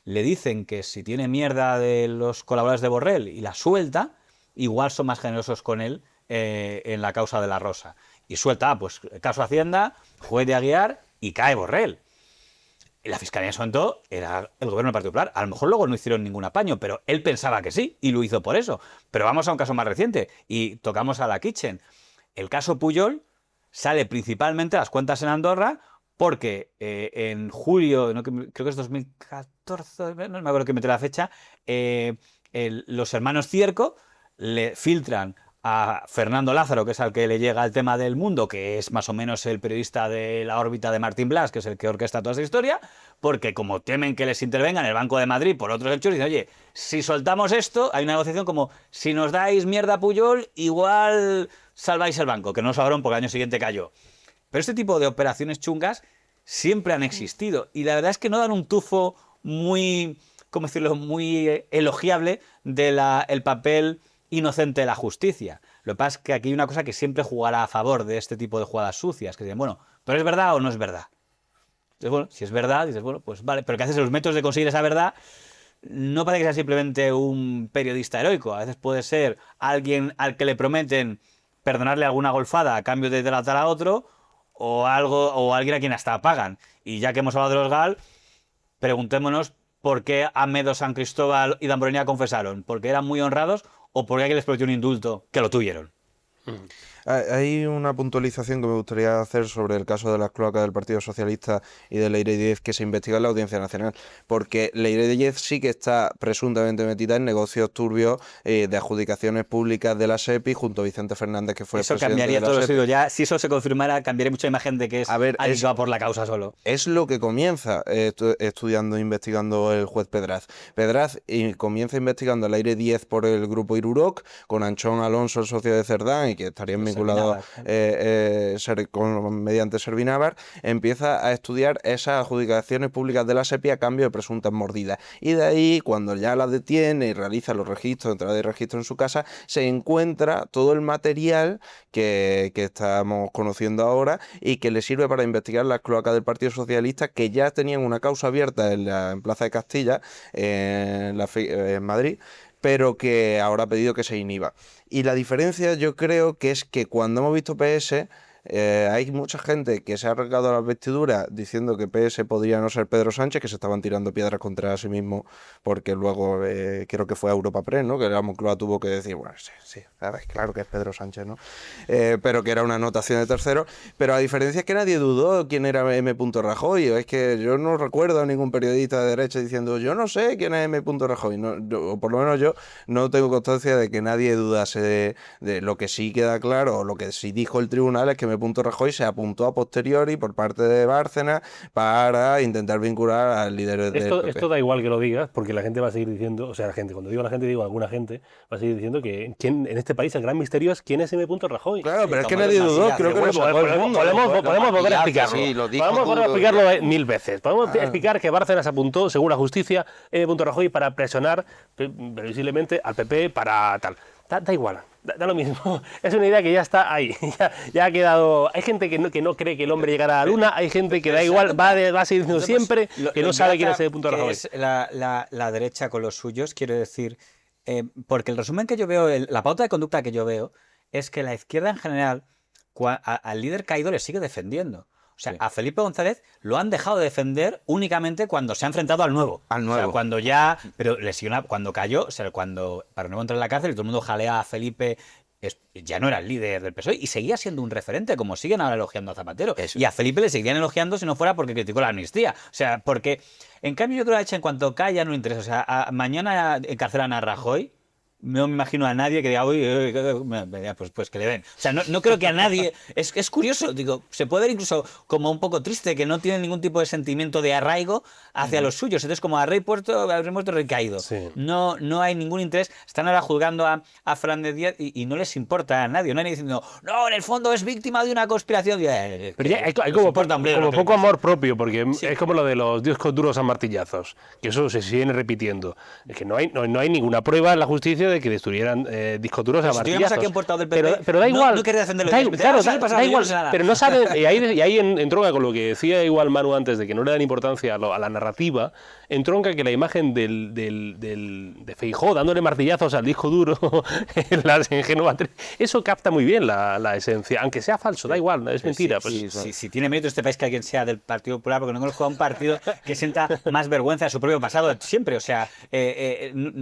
le dicen que si tiene mierda de los colaboradores de Borrell y la suelta, igual son más generosos con él en la causa de La Rosa. Y suelta, pues, caso Hacienda, juez de Aguiar, y cae Borrell. Y la Fiscalía en ese momento era el gobierno del Partido Popular. A lo mejor luego no hicieron ningún apaño, pero él pensaba que sí, y lo hizo por eso. Pero vamos a un caso más reciente, y tocamos a la Kitchen. El caso Pujol sale principalmente a las cuentas en Andorra, porque en julio, creo que es 2014, no me acuerdo que mete la fecha, los hermanos Cierco le filtran a Fernando Lázaro, que es al que le llega el tema del Mundo, que es más o menos el periodista de la órbita de Martín Blas, que es el que orquesta toda esta historia, porque como temen que les intervenga en el Banco de Madrid por otros hechos, dicen, oye, si soltamos esto, hay una negociación como, si nos dais mierda a Pujol, igual salváis el banco, que no salvaron porque el año siguiente cayó. Pero este tipo de operaciones chungas siempre han existido, y la verdad es que no dan un tufo muy, ¿cómo decirlo?, muy elogiable del papel inocente de la justicia. Lo que pasa es que aquí hay una cosa que siempre jugará a favor de este tipo de jugadas sucias, que dicen, bueno, ¿pero es verdad o no es verdad? Entonces, bueno, si es verdad, dices, bueno, pues vale, pero ¿qué haces en los métodos de conseguir esa verdad? No parece que sea simplemente un periodista heroico, a veces puede ser alguien al que le prometen perdonarle alguna golfada a cambio de delatar a otro, o alguien a quien hasta pagan. Y ya que hemos hablado de los GAL, preguntémonos por qué Amedo, San Cristóbal y Damborenea confesaron, porque eran muy honrados o porque alguien les prometió un indulto, que lo tuvieron. Hay una puntualización que me gustaría hacer sobre el caso de las cloacas del Partido Socialista y de Leire Díez, que se investiga en la Audiencia Nacional, porque Leire Díez sí que está presuntamente metida en negocios turbios de adjudicaciones públicas de la SEPI junto a Vicente Fernández, que fue eso presidente cambiaría de la todo SEPI. el ya, si eso se confirmara, cambiaría mucha imagen de que es alguien que va por la causa solo. Es lo que comienza estudiando e investigando el juez Pedraz. Pedraz comienza investigando a Leire Díez por el grupo Iruroc, con Anchón Alonso, el socio de Cerdán, y que estarían vinculado mediante Servinávar, empieza a estudiar esas adjudicaciones públicas de la SEPI a cambio de presuntas mordidas. Y de ahí, cuando ya la detiene y realiza los registros, entrada y registro en su casa, se encuentra todo el material que estamos conociendo ahora y que le sirve para investigar las cloacas del Partido Socialista, que ya tenían una causa abierta en Plaza de Castilla, en Madrid, pero que ahora ha pedido que se inhiba. Y la diferencia yo creo que es que cuando hemos visto PS, hay mucha gente que se ha arrancado las vestiduras diciendo que PS podría no ser Pedro Sánchez, que se estaban tirando piedras contra sí mismo, porque luego creo que fue a Europa Press, ¿no? Que la Moncloa tuvo que decir, bueno, sí, ¿sabes? Claro que es Pedro Sánchez, ¿no? Pero que era una anotación de tercero. Pero a diferencia es que nadie dudó quién era M. Rajoy. Es que yo no recuerdo a ningún periodista de derecha diciendo, yo no sé quién es M. Rajoy. No, o por lo menos yo no tengo constancia de que nadie dudase de lo que sí queda claro, o lo que sí dijo el tribunal es que M. Rajoy se apuntó a posteriori por parte de Bárcenas para intentar vincular al líder del PP. Esto da igual que lo digas, porque la gente va a seguir diciendo, o sea, la gente, cuando digo la gente, digo alguna gente, va a seguir diciendo que en este país el gran misterio es quién es M. Rajoy. Claro, pero es que nadie dudó, creo que lo sacó el mundo. Podemos volver a explicarlo. Sí, lo dijo Podemos volver a todo. explicarlo 1000 veces. Podemos explicar que Bárcenas apuntó, según la justicia, M. Rajoy para presionar previsiblemente al PP para tal. Da igual. Da lo mismo, es una idea que ya está ahí, ya ha quedado. Hay gente que no cree que el hombre llegará a la luna, hay gente que da igual, va a seguir diciendo siempre que no sabe quién es el punto de Rajoy. Es la derecha con los suyos, quiero decir, porque el resumen que yo veo, la pauta de conducta que yo veo, es que la izquierda en general, al líder caído le sigue defendiendo. O sea, a Felipe González lo han dejado de defender únicamente cuando se ha enfrentado al nuevo. Al nuevo. O sea, cuando ya. Pero cuando cayó, o sea, cuando para no entrar en la cárcel y todo el mundo jalea a Felipe, ya no era el líder del PSOE y seguía siendo un referente, como siguen ahora elogiando a Zapatero. Eso. Y a Felipe le seguirían elogiando si no fuera porque criticó la amnistía. O sea, porque. En cambio, yo creo que a Echa, en cuanto cae, ya no le interesa. O sea, mañana encarcelan a Rajoy. No me imagino a nadie que diga, uy, pues que le den. O sea, no creo que a nadie. Es curioso, digo, se puede ver incluso como un poco triste, que no tiene ningún tipo de sentimiento de arraigo hacia los suyos. Entonces, como a rey muerto, rey caído. Sí. No hay ningún interés. Están ahora juzgando a Fernández Díaz y no les importa a nadie. No hay nadie diciendo, no, en el fondo es víctima de una conspiración. Pero ya hay como poco amor propio, porque es como lo de los discos duros a martillazos, que eso se sigue repitiendo. Es que no hay ninguna prueba en la justicia de que destruyeran discos duros a martillazos. Aquí en portado del PP, pero da igual. No quería defenderlo. Da igual. Pero no saben. Y ahí entronca con lo que decía igual Manu antes, de que no le dan importancia a la narrativa. Entronca que la imagen de Feijóo dándole martillazos al disco duro en Génova 3, eso capta muy bien la esencia, aunque sea falso, da igual, es mentira. Si tiene mérito este país que alguien sea del Partido Popular, porque no conozco a un partido que sienta más vergüenza de su propio pasado siempre. O sea,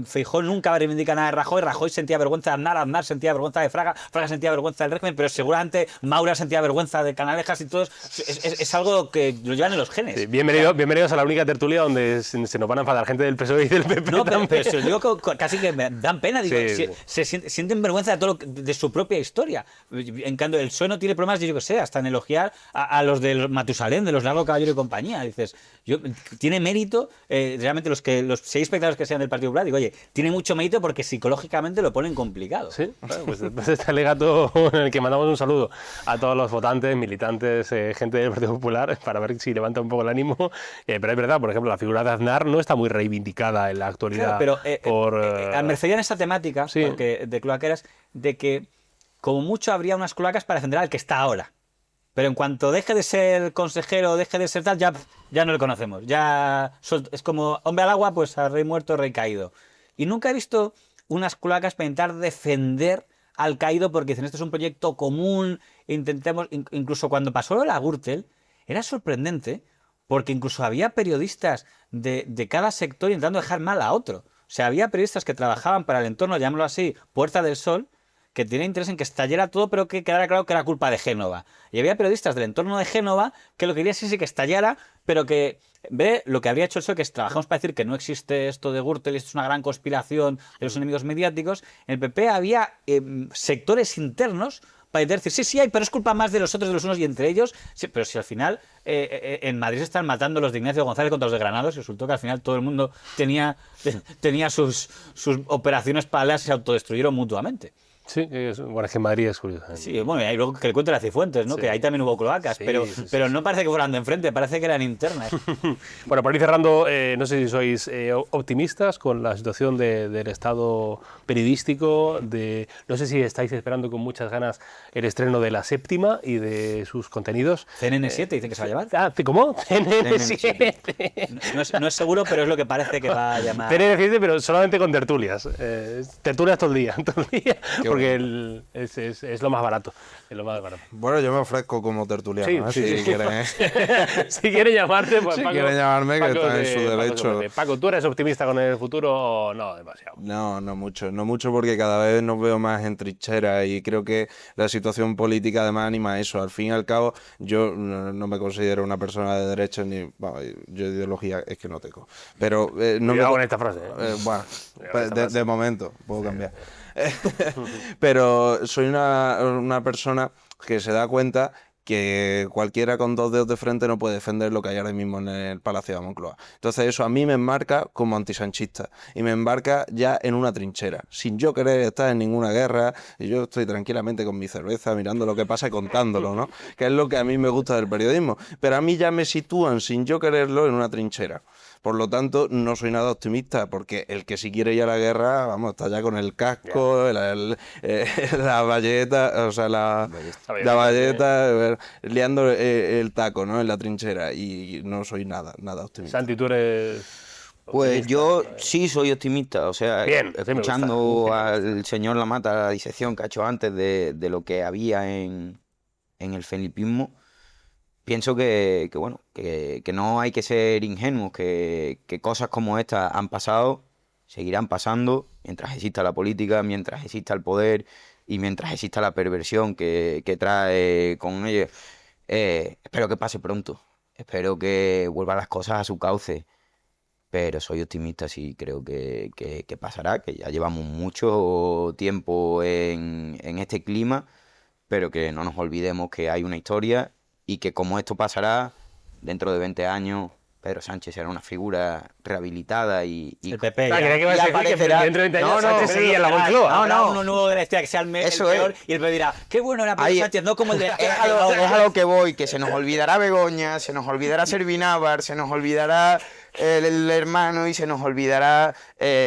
Feijóo nunca reivindica nada de Rajoy sentía vergüenza de Aznar sentía vergüenza de Fraga sentía vergüenza del régimen, pero seguramente Maura sentía vergüenza de Canalejas y todos. Es algo que lo llevan en los genes. Sí, bienvenidos a la única tertulia donde se nos van a enfadar gente del PSOE y del PP. No, pero si os digo que casi que me dan pena, digo, sienten vergüenza de su propia historia. En cambio, el PSOE no tiene problemas, yo que sé, hasta en elogiar a los de Matusalén, de los Largo Caballero y compañía. Dices, tiene mérito, realmente los 6 espectadores que sean del Partido Popular, digo, oye, tiene mucho mérito porque psicológicamente lo ponen complicado. Sí, bueno, pues después de este alegato en el que mandamos un saludo a todos los votantes, militantes, gente del Partido Popular, para ver si levanta un poco el ánimo. Pero es verdad, por ejemplo, la figura de Aznar no está muy reivindicada en la actualidad. Claro, pero a merced en esta temática, sí, de cloaqueras, de que como mucho habría unas cloacas para defender al que está ahora. Pero en cuanto deje de ser consejero, deje de ser tal, ya no le conocemos. Ya es como hombre al agua, pues a rey muerto, rey caído. Y nunca he visto unas cloacas para intentar defender al caído porque dicen, esto es un proyecto común, intentemos. Incluso cuando pasó lo de la Gürtel, era sorprendente porque incluso había periodistas de cada sector intentando dejar mal a otro. O sea, había periodistas que trabajaban para el entorno, llamémoslo así, Puerta del Sol, que tenían interés en que estallara todo, pero que quedara claro que era culpa de Génova. Y había periodistas del entorno de Génova que lo que querían sí que estallara, pero que ve lo que habría hecho el PSOE, que trabajamos para decir que no existe esto de Gürtel, esto es una gran conspiración de los enemigos mediáticos. En el PP había sectores internos para decir, sí hay, pero es culpa más de los otros, de los unos y entre ellos. Sí, pero si al final en Madrid se están matando los de Ignacio González contra los de Granados, y resultó que al final todo el mundo tenía sus operaciones paralelas y se autodestruyeron mutuamente. Sí, bueno, es que en Madrid es curioso. Sí, bueno, y ahí luego que le cuento las Cifuentes, ¿no? Sí. Que ahí también hubo cloacas, Sí, pero, sí, sí, pero sí. no parece que fueran de enfrente, parece que eran internas. Bueno, para ir cerrando, no sé si sois optimistas con la situación del estado periodístico, no sé si estáis esperando con muchas ganas el estreno de La Séptima y de sus contenidos. CNN7 dicen que se va a llevar. ¿Cómo? No es seguro, pero es lo que parece que va a llamar. CNN7, pero solamente con tertulias. Tertulias todo el día, porque es lo más barato. Es lo más barato. Bueno, yo me ofrezco como tertuliano, Sí, ¿eh? sí, Si sí. quieren, Si quieren llamarte, pues Si Paco, quieren llamarme, que Paco están en se- su Paco se derecho. ofrece. Paco, ¿tú eres optimista con el futuro o no demasiado? No, no mucho porque cada vez nos veo más en trincheras y creo que la situación política además anima a eso. Al fin y al cabo, yo no me considero una persona de derecha ni, bueno, yo ideología es que no tengo. Pero no Cuidado me... con esta frase. Bueno, Cuidado con esta de frase. momento, puedo cambiar. Pero soy una persona que se da cuenta que cualquiera con dos dedos de frente no puede defender lo que hay ahora mismo en el Palacio de la Moncloa. Entonces eso a mí me enmarca como antisanchista y me embarca ya en una trinchera, sin yo querer estar en ninguna guerra, y yo estoy tranquilamente con mi cerveza mirando lo que pasa y contándolo, ¿no? Que es lo que a mí me gusta del periodismo. Pero a mí ya me sitúan, sin yo quererlo, en una trinchera. Por lo tanto, no soy nada optimista, porque el que sí quiere ir a la guerra, vamos, está ya con el casco, la bayeta, o sea, la bayeta, liando el taco, ¿no? En la trinchera, y no soy nada optimista. Santi, tú eres. Pues optimista. yo sí soy optimista, o sea, Bien, sí me gusta. escuchando al señor Lammata la disección que ha hecho antes de lo que había en el felipismo, pienso bueno, que no hay que ser ingenuos, que cosas como estas han pasado, seguirán pasando mientras exista la política, mientras exista el poder y mientras exista la perversión que trae con ello. Espero que pase pronto, espero que vuelvan las cosas a su cauce, pero soy optimista, sí creo que pasará, que ya llevamos mucho tiempo en este clima, pero que no nos olvidemos que hay una historia y que como esto pasará, dentro de 20 años, Pedro Sánchez será una figura rehabilitada y El PP ya. Creía que ibas a decir que aparecerá- dentro de 20 años No, Sánchez no, seguía en la Moncloa. Habrá uno nuevo de la historia que sea el Eso peor es. y el PP dirá, qué bueno era Pedro Ahí- Sánchez, no como el de... es a lo que voy, que se nos olvidará Begoña, se nos olvidará Servinávar, se nos olvidará el hermano y se nos olvidará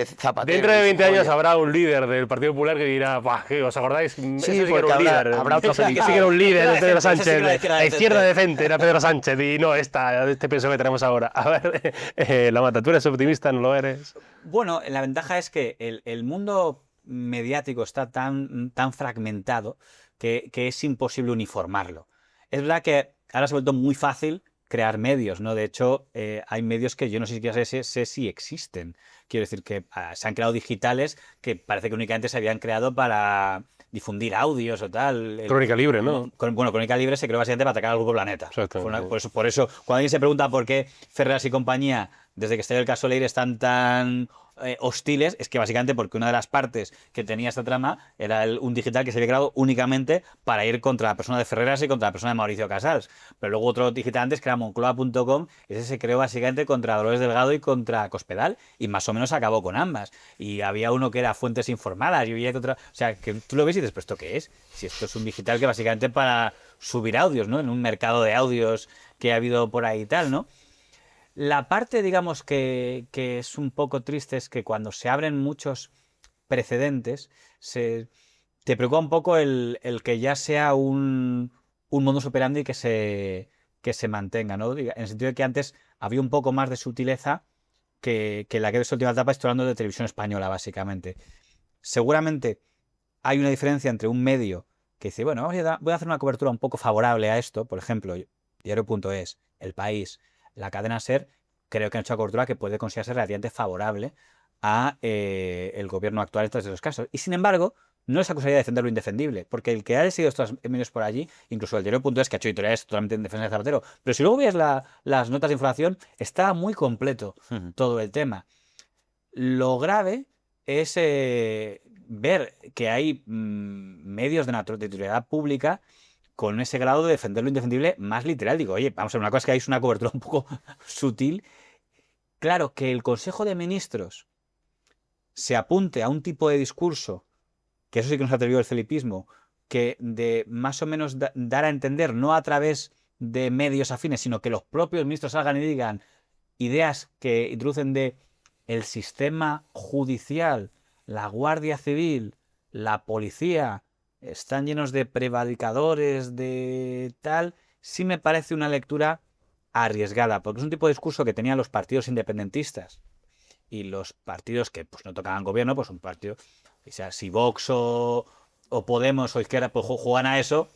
Zapatero. Dentro de y su 20 años joya. habrá un líder del Partido Popular que dirá, "Buah, ¿qué, ¿os acordáis? Ese sí que porque era un líder. habrá otro Ese sí Felipe. que era un líder, Ese de Pedro sí que era Sánchez. decente. La izquierda decente era Pedro Sánchez y no este peso que tenemos ahora". A ver, Lammata, ¿tú eres optimista? ¿No lo eres? Bueno, la ventaja es que el mundo mediático está tan fragmentado que es imposible uniformarlo. Es verdad que ahora se ha vuelto muy fácil crear medios, ¿no? De hecho, hay medios que yo no sé sé si existen. Quiero decir que se han creado digitales que parece que únicamente se habían creado para difundir audios o tal. Crónica Libre, ¿no? Bueno, Crónica Libre se creó básicamente para atacar al Grupo Planeta. Exactamente. Por eso, cuando alguien se pregunta por qué Ferreras y compañía, desde que estalló el caso Leire, están tan hostiles, es que básicamente porque una de las partes que tenía esta trama era un digital que se había creado únicamente para ir contra la persona de Ferreras y contra la persona de Mauricio Casals. Pero luego otro digital antes que era moncloa.com, ese se creó básicamente contra Dolores Delgado y contra Cospedal, y más o menos acabó con ambas. Y había uno que era fuentes informadas y había otra, o sea, que tú lo ves y dices, ¿pero esto qué es? Si esto es un digital que básicamente para subir audios, ¿no? En un mercado de audios que ha habido por ahí y tal, ¿no? La parte, digamos, que es un poco triste es que cuando se abren muchos precedentes, te preocupa un poco el que ya sea un modus operandi que se mantenga, ¿no? En el sentido de que antes había un poco más de sutileza que la que es última etapa, estoy hablando de televisión española, básicamente. Seguramente hay una diferencia entre un medio que dice, bueno, voy a hacer una cobertura un poco favorable a esto, por ejemplo, Diario.es, El País, la cadena SER, creo que han hecho una cobertura que puede considerarse relativamente favorable a el gobierno actual en estos dos casos. Y sin embargo, no les acusaría de defender lo indefendible, porque el que haya seguido estos medios por allí, incluso el Diario.es, que ha hecho editoriales totalmente en defensa de Zapatero, pero si luego ves las notas de información, está muy completo todo el tema. Lo grave es ver que hay medios de titularidad pública con ese grado de defender lo indefendible más literal. Digo, oye, vamos a ver, una cosa es que hay una cobertura un poco sutil. Claro, que el Consejo de Ministros se apunte a un tipo de discurso que eso sí que nos atrevió el felipismo, que de más o menos dar a entender, no a través de medios afines, sino que los propios ministros salgan y digan ideas que introducen de el sistema judicial, la Guardia Civil, la policía, están llenos de prevaricadores, de tal, sí me parece una lectura arriesgada, porque es un tipo de discurso que tenían los partidos independentistas y los partidos que pues no tocaban gobierno, pues un partido, o sea, si Vox o Podemos o Izquierda pues juegan a eso,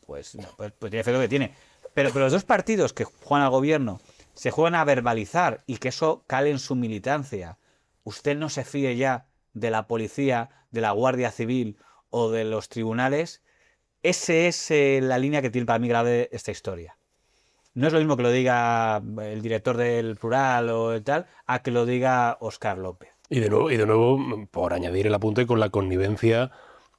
pues tiene efecto que tiene. Pero los dos partidos que juegan al gobierno se juegan a verbalizar y que eso cale en su militancia. Usted no se fíe ya de la policía, de la Guardia Civil o de los tribunales. Esa es la línea que tiene para mí grave esta historia. No es lo mismo que lo diga el director del Plural o el tal, a que lo diga Óscar López. Y de nuevo, por añadir el apunte, con la connivencia,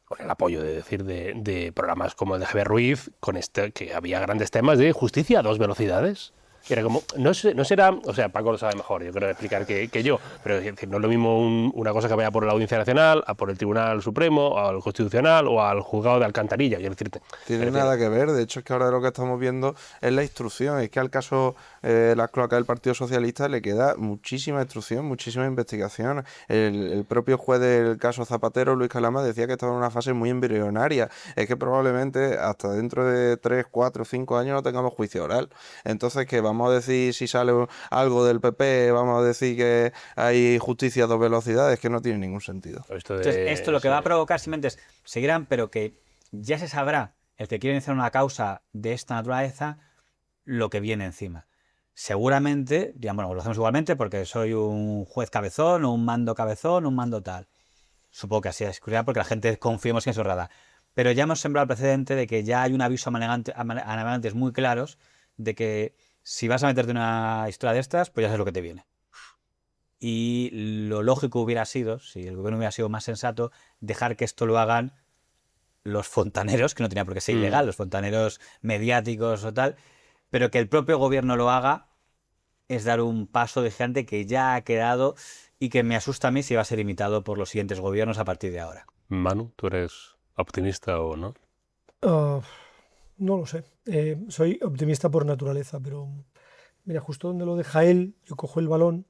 con el apoyo de programas como el de Javier Ruiz, con que había grandes temas de justicia a 2 velocidades. Era como, no será, o sea, Paco lo sabe mejor, yo creo explicar que yo, pero es decir, no es lo mismo una cosa que vaya por la Audiencia Nacional, a por el Tribunal Supremo, al Constitucional o al Juzgado de Alcantarilla, quiero decirte. Tiene nada que ver, de hecho es que ahora lo que estamos viendo es la instrucción, es que al caso las cloacas del Partido Socialista le queda muchísima instrucción, muchísima investigación. El propio juez del caso Zapatero, Luis Calama, decía que estaba en una fase muy embrionaria, es que probablemente hasta dentro de 3, 4, 5 años no tengamos juicio oral, entonces que vamos a decir si sale algo del PP, vamos a decir que hay justicia a 2 velocidades, que no tiene ningún sentido. Entonces, esto lo que va a provocar simplemente es, seguirán, pero que ya se sabrá, el que quiere iniciar una causa de esta naturaleza, lo que viene encima. Seguramente, digamos, bueno, lo hacemos igualmente porque soy un juez cabezón, o un mando cabezón, un mando tal. Supongo que así es porque la gente confiemos que es honrada. Pero ya hemos sembrado el precedente de que ya hay un aviso a navegantes muy claros de que si vas a meterte en una historia de estas, pues ya sabes lo que te viene. Y lo lógico hubiera sido, si el gobierno hubiera sido más sensato, dejar que esto lo hagan los fontaneros, que no tenía por qué ser ilegal, los fontaneros mediáticos o tal, pero que el propio gobierno lo haga es dar un paso de gigante que ya ha quedado y que me asusta a mí si va a ser imitado por los siguientes gobiernos a partir de ahora. Manu, ¿tú eres optimista o no? No lo sé. Soy optimista por naturaleza, pero mira, justo donde lo deja él, yo cojo el balón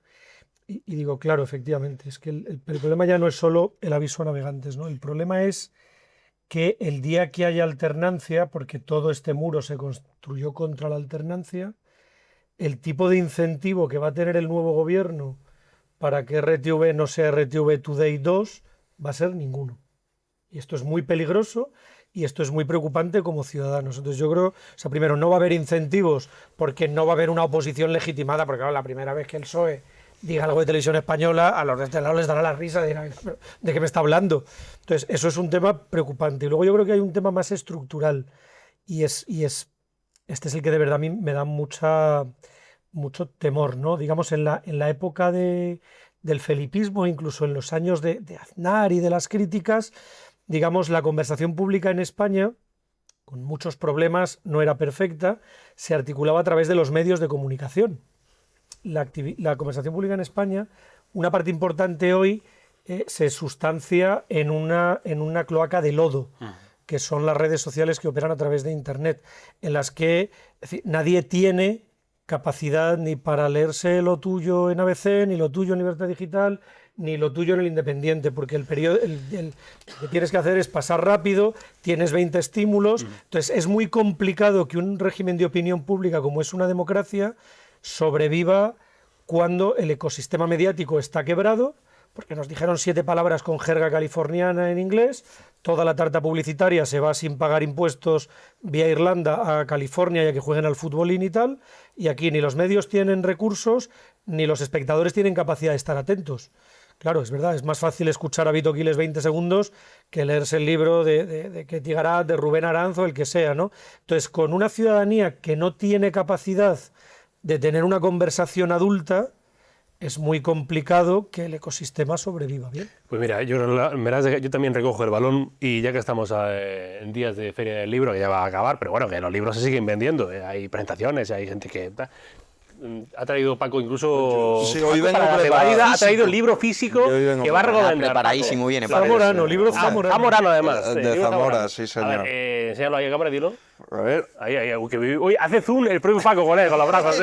y digo, claro, efectivamente, es que el problema ya no es solo el aviso a navegantes, ¿no? El problema es que el día que haya alternancia, porque todo este muro se construyó contra la alternancia, el tipo de incentivo que va a tener el nuevo gobierno para que RTV no sea RTV Today 2 va a ser ninguno. Y esto es muy peligroso y esto es muy preocupante como ciudadanos. Entonces yo creo, o sea, primero, no va a haber incentivos porque no va a haber una oposición legitimada, porque claro, la primera vez que el PSOE diga algo de Televisión Española, a los de este lado les dará la risa, dirán, ¿de qué me está hablando? Entonces eso es un tema preocupante. Y luego yo creo que hay un tema más estructural y este es el que de verdad a mí me da mucho temor, ¿no? Digamos, en la época del felipismo, incluso en los años de Aznar y de las críticas, digamos, la conversación pública en España, con muchos problemas, no era perfecta, se articulaba a través de los medios de comunicación. La conversación pública en España, una parte importante hoy se sustancia en una cloaca de lodo, que son las redes sociales que operan a través de Internet, en las que nadie tiene capacidad ni para leerse lo tuyo en ABC, ni lo tuyo en Libertad Digital, ni lo tuyo en El Independiente, porque lo que tienes que hacer es pasar rápido, tienes 20 estímulos, entonces es muy complicado que un régimen de opinión pública como es una democracia sobreviva cuando el ecosistema mediático está quebrado, porque nos dijeron 7 palabras con jerga californiana en inglés, toda la tarta publicitaria se va sin pagar impuestos vía Irlanda a California y a que jueguen al futbolín y tal, y aquí ni los medios tienen recursos, ni los espectadores tienen capacidad de estar atentos. Claro, es verdad, es más fácil escuchar a Vito Quiles 20 segundos que leerse el libro de Ketty Garat, de Rubén Aranzo, el que sea, ¿no? Entonces, con una ciudadanía que no tiene capacidad de tener una conversación adulta, es muy complicado que el ecosistema sobreviva bien. Pues mira, yo también recojo el balón y ya que estamos en días de Feria del Libro, que ya va a acabar, pero bueno, que los libros se siguen vendiendo, hay presentaciones, hay gente que... Ha traído Paco incluso Sí, hoy Paco, vengo para la preparado. reválida, ha traído el libro físico Yo hoy vengo que va a preparado. recomendar. Preparadísimo viene. Paco. Zamorano, libro Zamorano. Zamorano además. De libro Zamora, sí, A señor. ver, enséñalo ahí a cámara, dilo. A ver. Ahí, uy, hace zoom el propio Paco con él, con los brazos.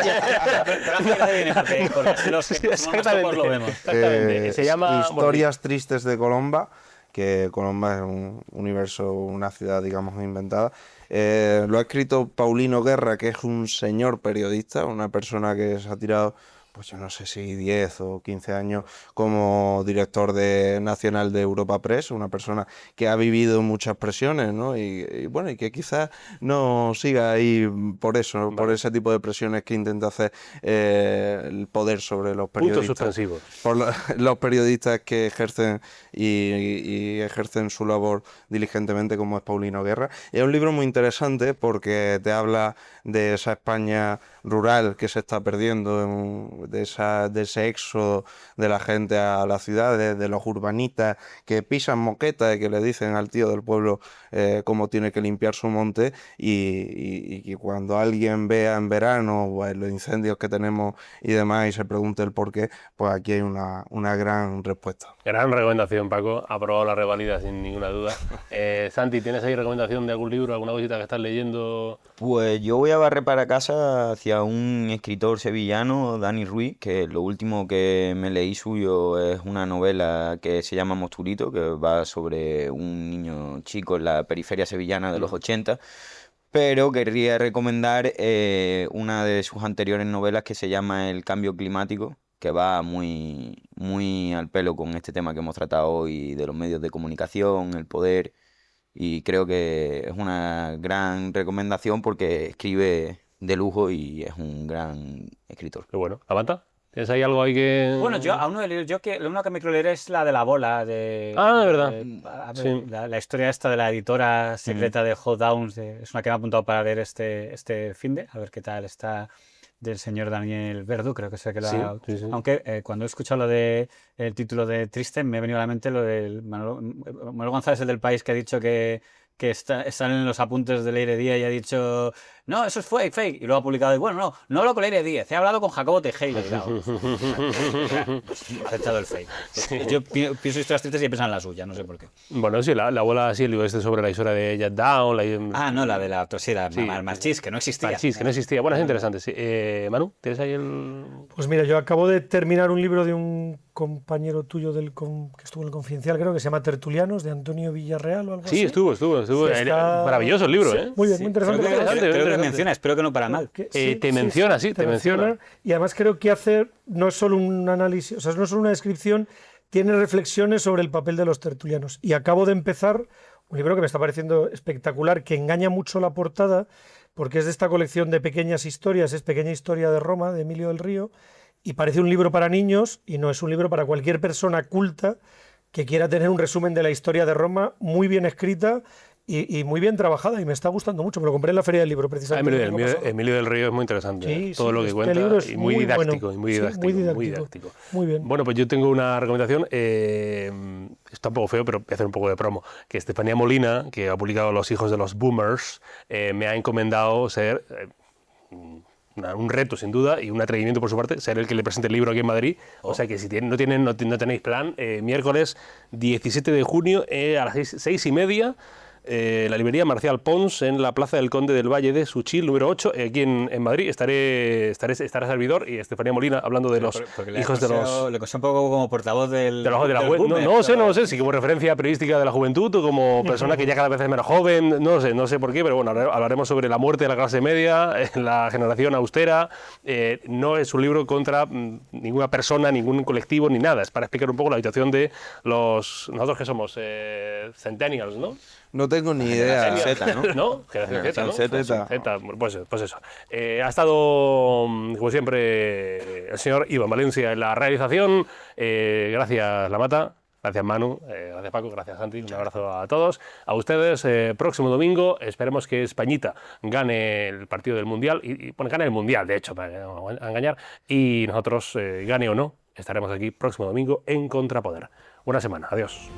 Exactamente. Lo vemos. Exactamente. Se llama Historias tristes de Colomba, que Colomba es un universo, una ciudad, digamos, inventada. Lo ha escrito Paulino Guerra, que es un señor periodista, una persona que se ha tirado, pues yo no sé si 10 o 15 años como director nacional de Europa Press, una persona que ha vivido muchas presiones, ¿no? Y bueno, y que quizás no siga ahí por eso, ¿no? Por ese tipo de presiones que intenta hacer el poder sobre los puntos periodistas. suspensivos. Por los periodistas que ejercen y ejercen su labor diligentemente, como es Paulino Guerra. Y es un libro muy interesante porque te habla de esa España rural que se está perdiendo, de ese éxodo de la gente a la ciudad, de los urbanitas que pisan moqueta y que le dicen al tío del pueblo cómo tiene que limpiar su monte, y que cuando alguien vea en verano pues, los incendios que tenemos y demás y se pregunte el por qué, pues aquí hay una gran respuesta. Gran recomendación, Paco. Ha aprobado la revalida sin ninguna duda. Santi, ¿tienes ahí recomendación de algún libro, alguna cosita que estás leyendo? Pues yo voy a barrer para casa hacia un escritor sevillano, Dani Ruiz, que lo último que me leí suyo es una novela que se llama Mosturito, que va sobre un niño chico en la periferia sevillana de los 80. Pero querría recomendar una de sus anteriores novelas que se llama El cambio climático, que va muy, muy al pelo con este tema que hemos tratado hoy de los medios de comunicación, el poder, y creo que es una gran recomendación porque escribe de lujo y es un gran escritor. Qué bueno. ¿Amanta? ¿Tienes ahí algo ahí que...? Bueno, yo a uno de leer, uno que me quiero leer es la de la bola. Ah, de verdad. A ver, Sí. la historia esta de la editora secreta de Hot Downs, es una que me ha apuntado para leer este finde, a ver qué tal está, del señor Daniel Verdu, creo que es el que lo ha... Sí, sí. Aunque cuando he escuchado lo de el título de Triste, me ha venido a la mente lo del Manuel González, el del País, que ha dicho que están en los apuntes de Leire Díaz y ha dicho, no, eso es fake, y luego ha publicado, y bueno, no hablo con Leire Díaz, he hablado con Jacobo Tejera. Ha aceptado el fake. Yo pienso historias tristes y he pensado en la suya, no sé por qué. Bueno, sí, la abuela, sí, el libro este sobre la historia de Jack Down. No, la de la tosera, Sí. Marchís, que no existía. Sí, que no existía. Bueno, es interesante, sí. Manu, ¿tienes ahí el...? Pues mira, yo acabo de terminar un libro de un compañero tuyo que estuvo en el Confidencial, creo que se llama Tertulianos, de Antonio Villarreal o algo así. Sí, estuvo. Está- Maravilloso el libro, Sí, ¿eh? muy bien, muy interesante. Creo interesante, que interesante. menciona, espero que no para mal. Te menciona, sí, te menciona. Y además creo que no es solo un análisis, o sea, no es solo una descripción, tiene reflexiones sobre el papel de los tertulianos. Y acabo de empezar un libro que me está pareciendo espectacular, que engaña mucho la portada, porque es de esta colección de pequeñas historias, es Pequeña Historia de Roma, de Emilio del Río, y parece un libro para niños, y no es un libro para cualquier persona culta que quiera tener un resumen de la historia de Roma, muy bien escrita y muy bien trabajada, y me está gustando mucho. Me lo compré en la Feria del Libro, precisamente. Emilio del Río es muy interesante, Sí, todo sí, lo que este cuenta, libro es y muy muy didáctico, bueno. y muy Sí, didáctico, muy muy didáctico. didáctico. Muy bien. Bueno, pues yo tengo una recomendación, está un poco feo, pero voy a hacer un poco de promo, que Estefanía Molina, que ha publicado Los hijos de los boomers, me ha encomendado ser... un reto sin duda y un atrevimiento por su parte ser el que le presente el libro aquí en Madrid. O sea que si no tenéis plan, miércoles 17 de junio a las 6:30, la librería Marcial Pons en la Plaza del Conde del Valle de Suchil, número 8, aquí en Madrid. Estará servidor y Estefanía Molina hablando de los hijos de los... Le costó un poco como portavoz de la juventud. No sé si como referencia periodística de la juventud o como persona que ya cada vez es menos joven, no sé por qué, pero bueno, hablaremos sobre la muerte de la clase media, la generación austera. No es un libro contra ninguna persona, ningún colectivo, ni nada. Es para explicar un poco la situación de nosotros que somos centennials, ¿no? No tengo ni idea. Z, ¿no? ¿No? Generación Z. Pues eso. Ha estado, como siempre, el señor Iván Valencia en la realización. Gracias, Lamata. Gracias, Manu. Gracias, Paco. Gracias, Santi. Un abrazo a todos. A ustedes, próximo domingo, esperemos que Españita gane el partido del Mundial. Gane el Mundial, de hecho, para no engañar. Y nosotros, gane o no, estaremos aquí próximo domingo en Contrapoder. Buena semana. Adiós.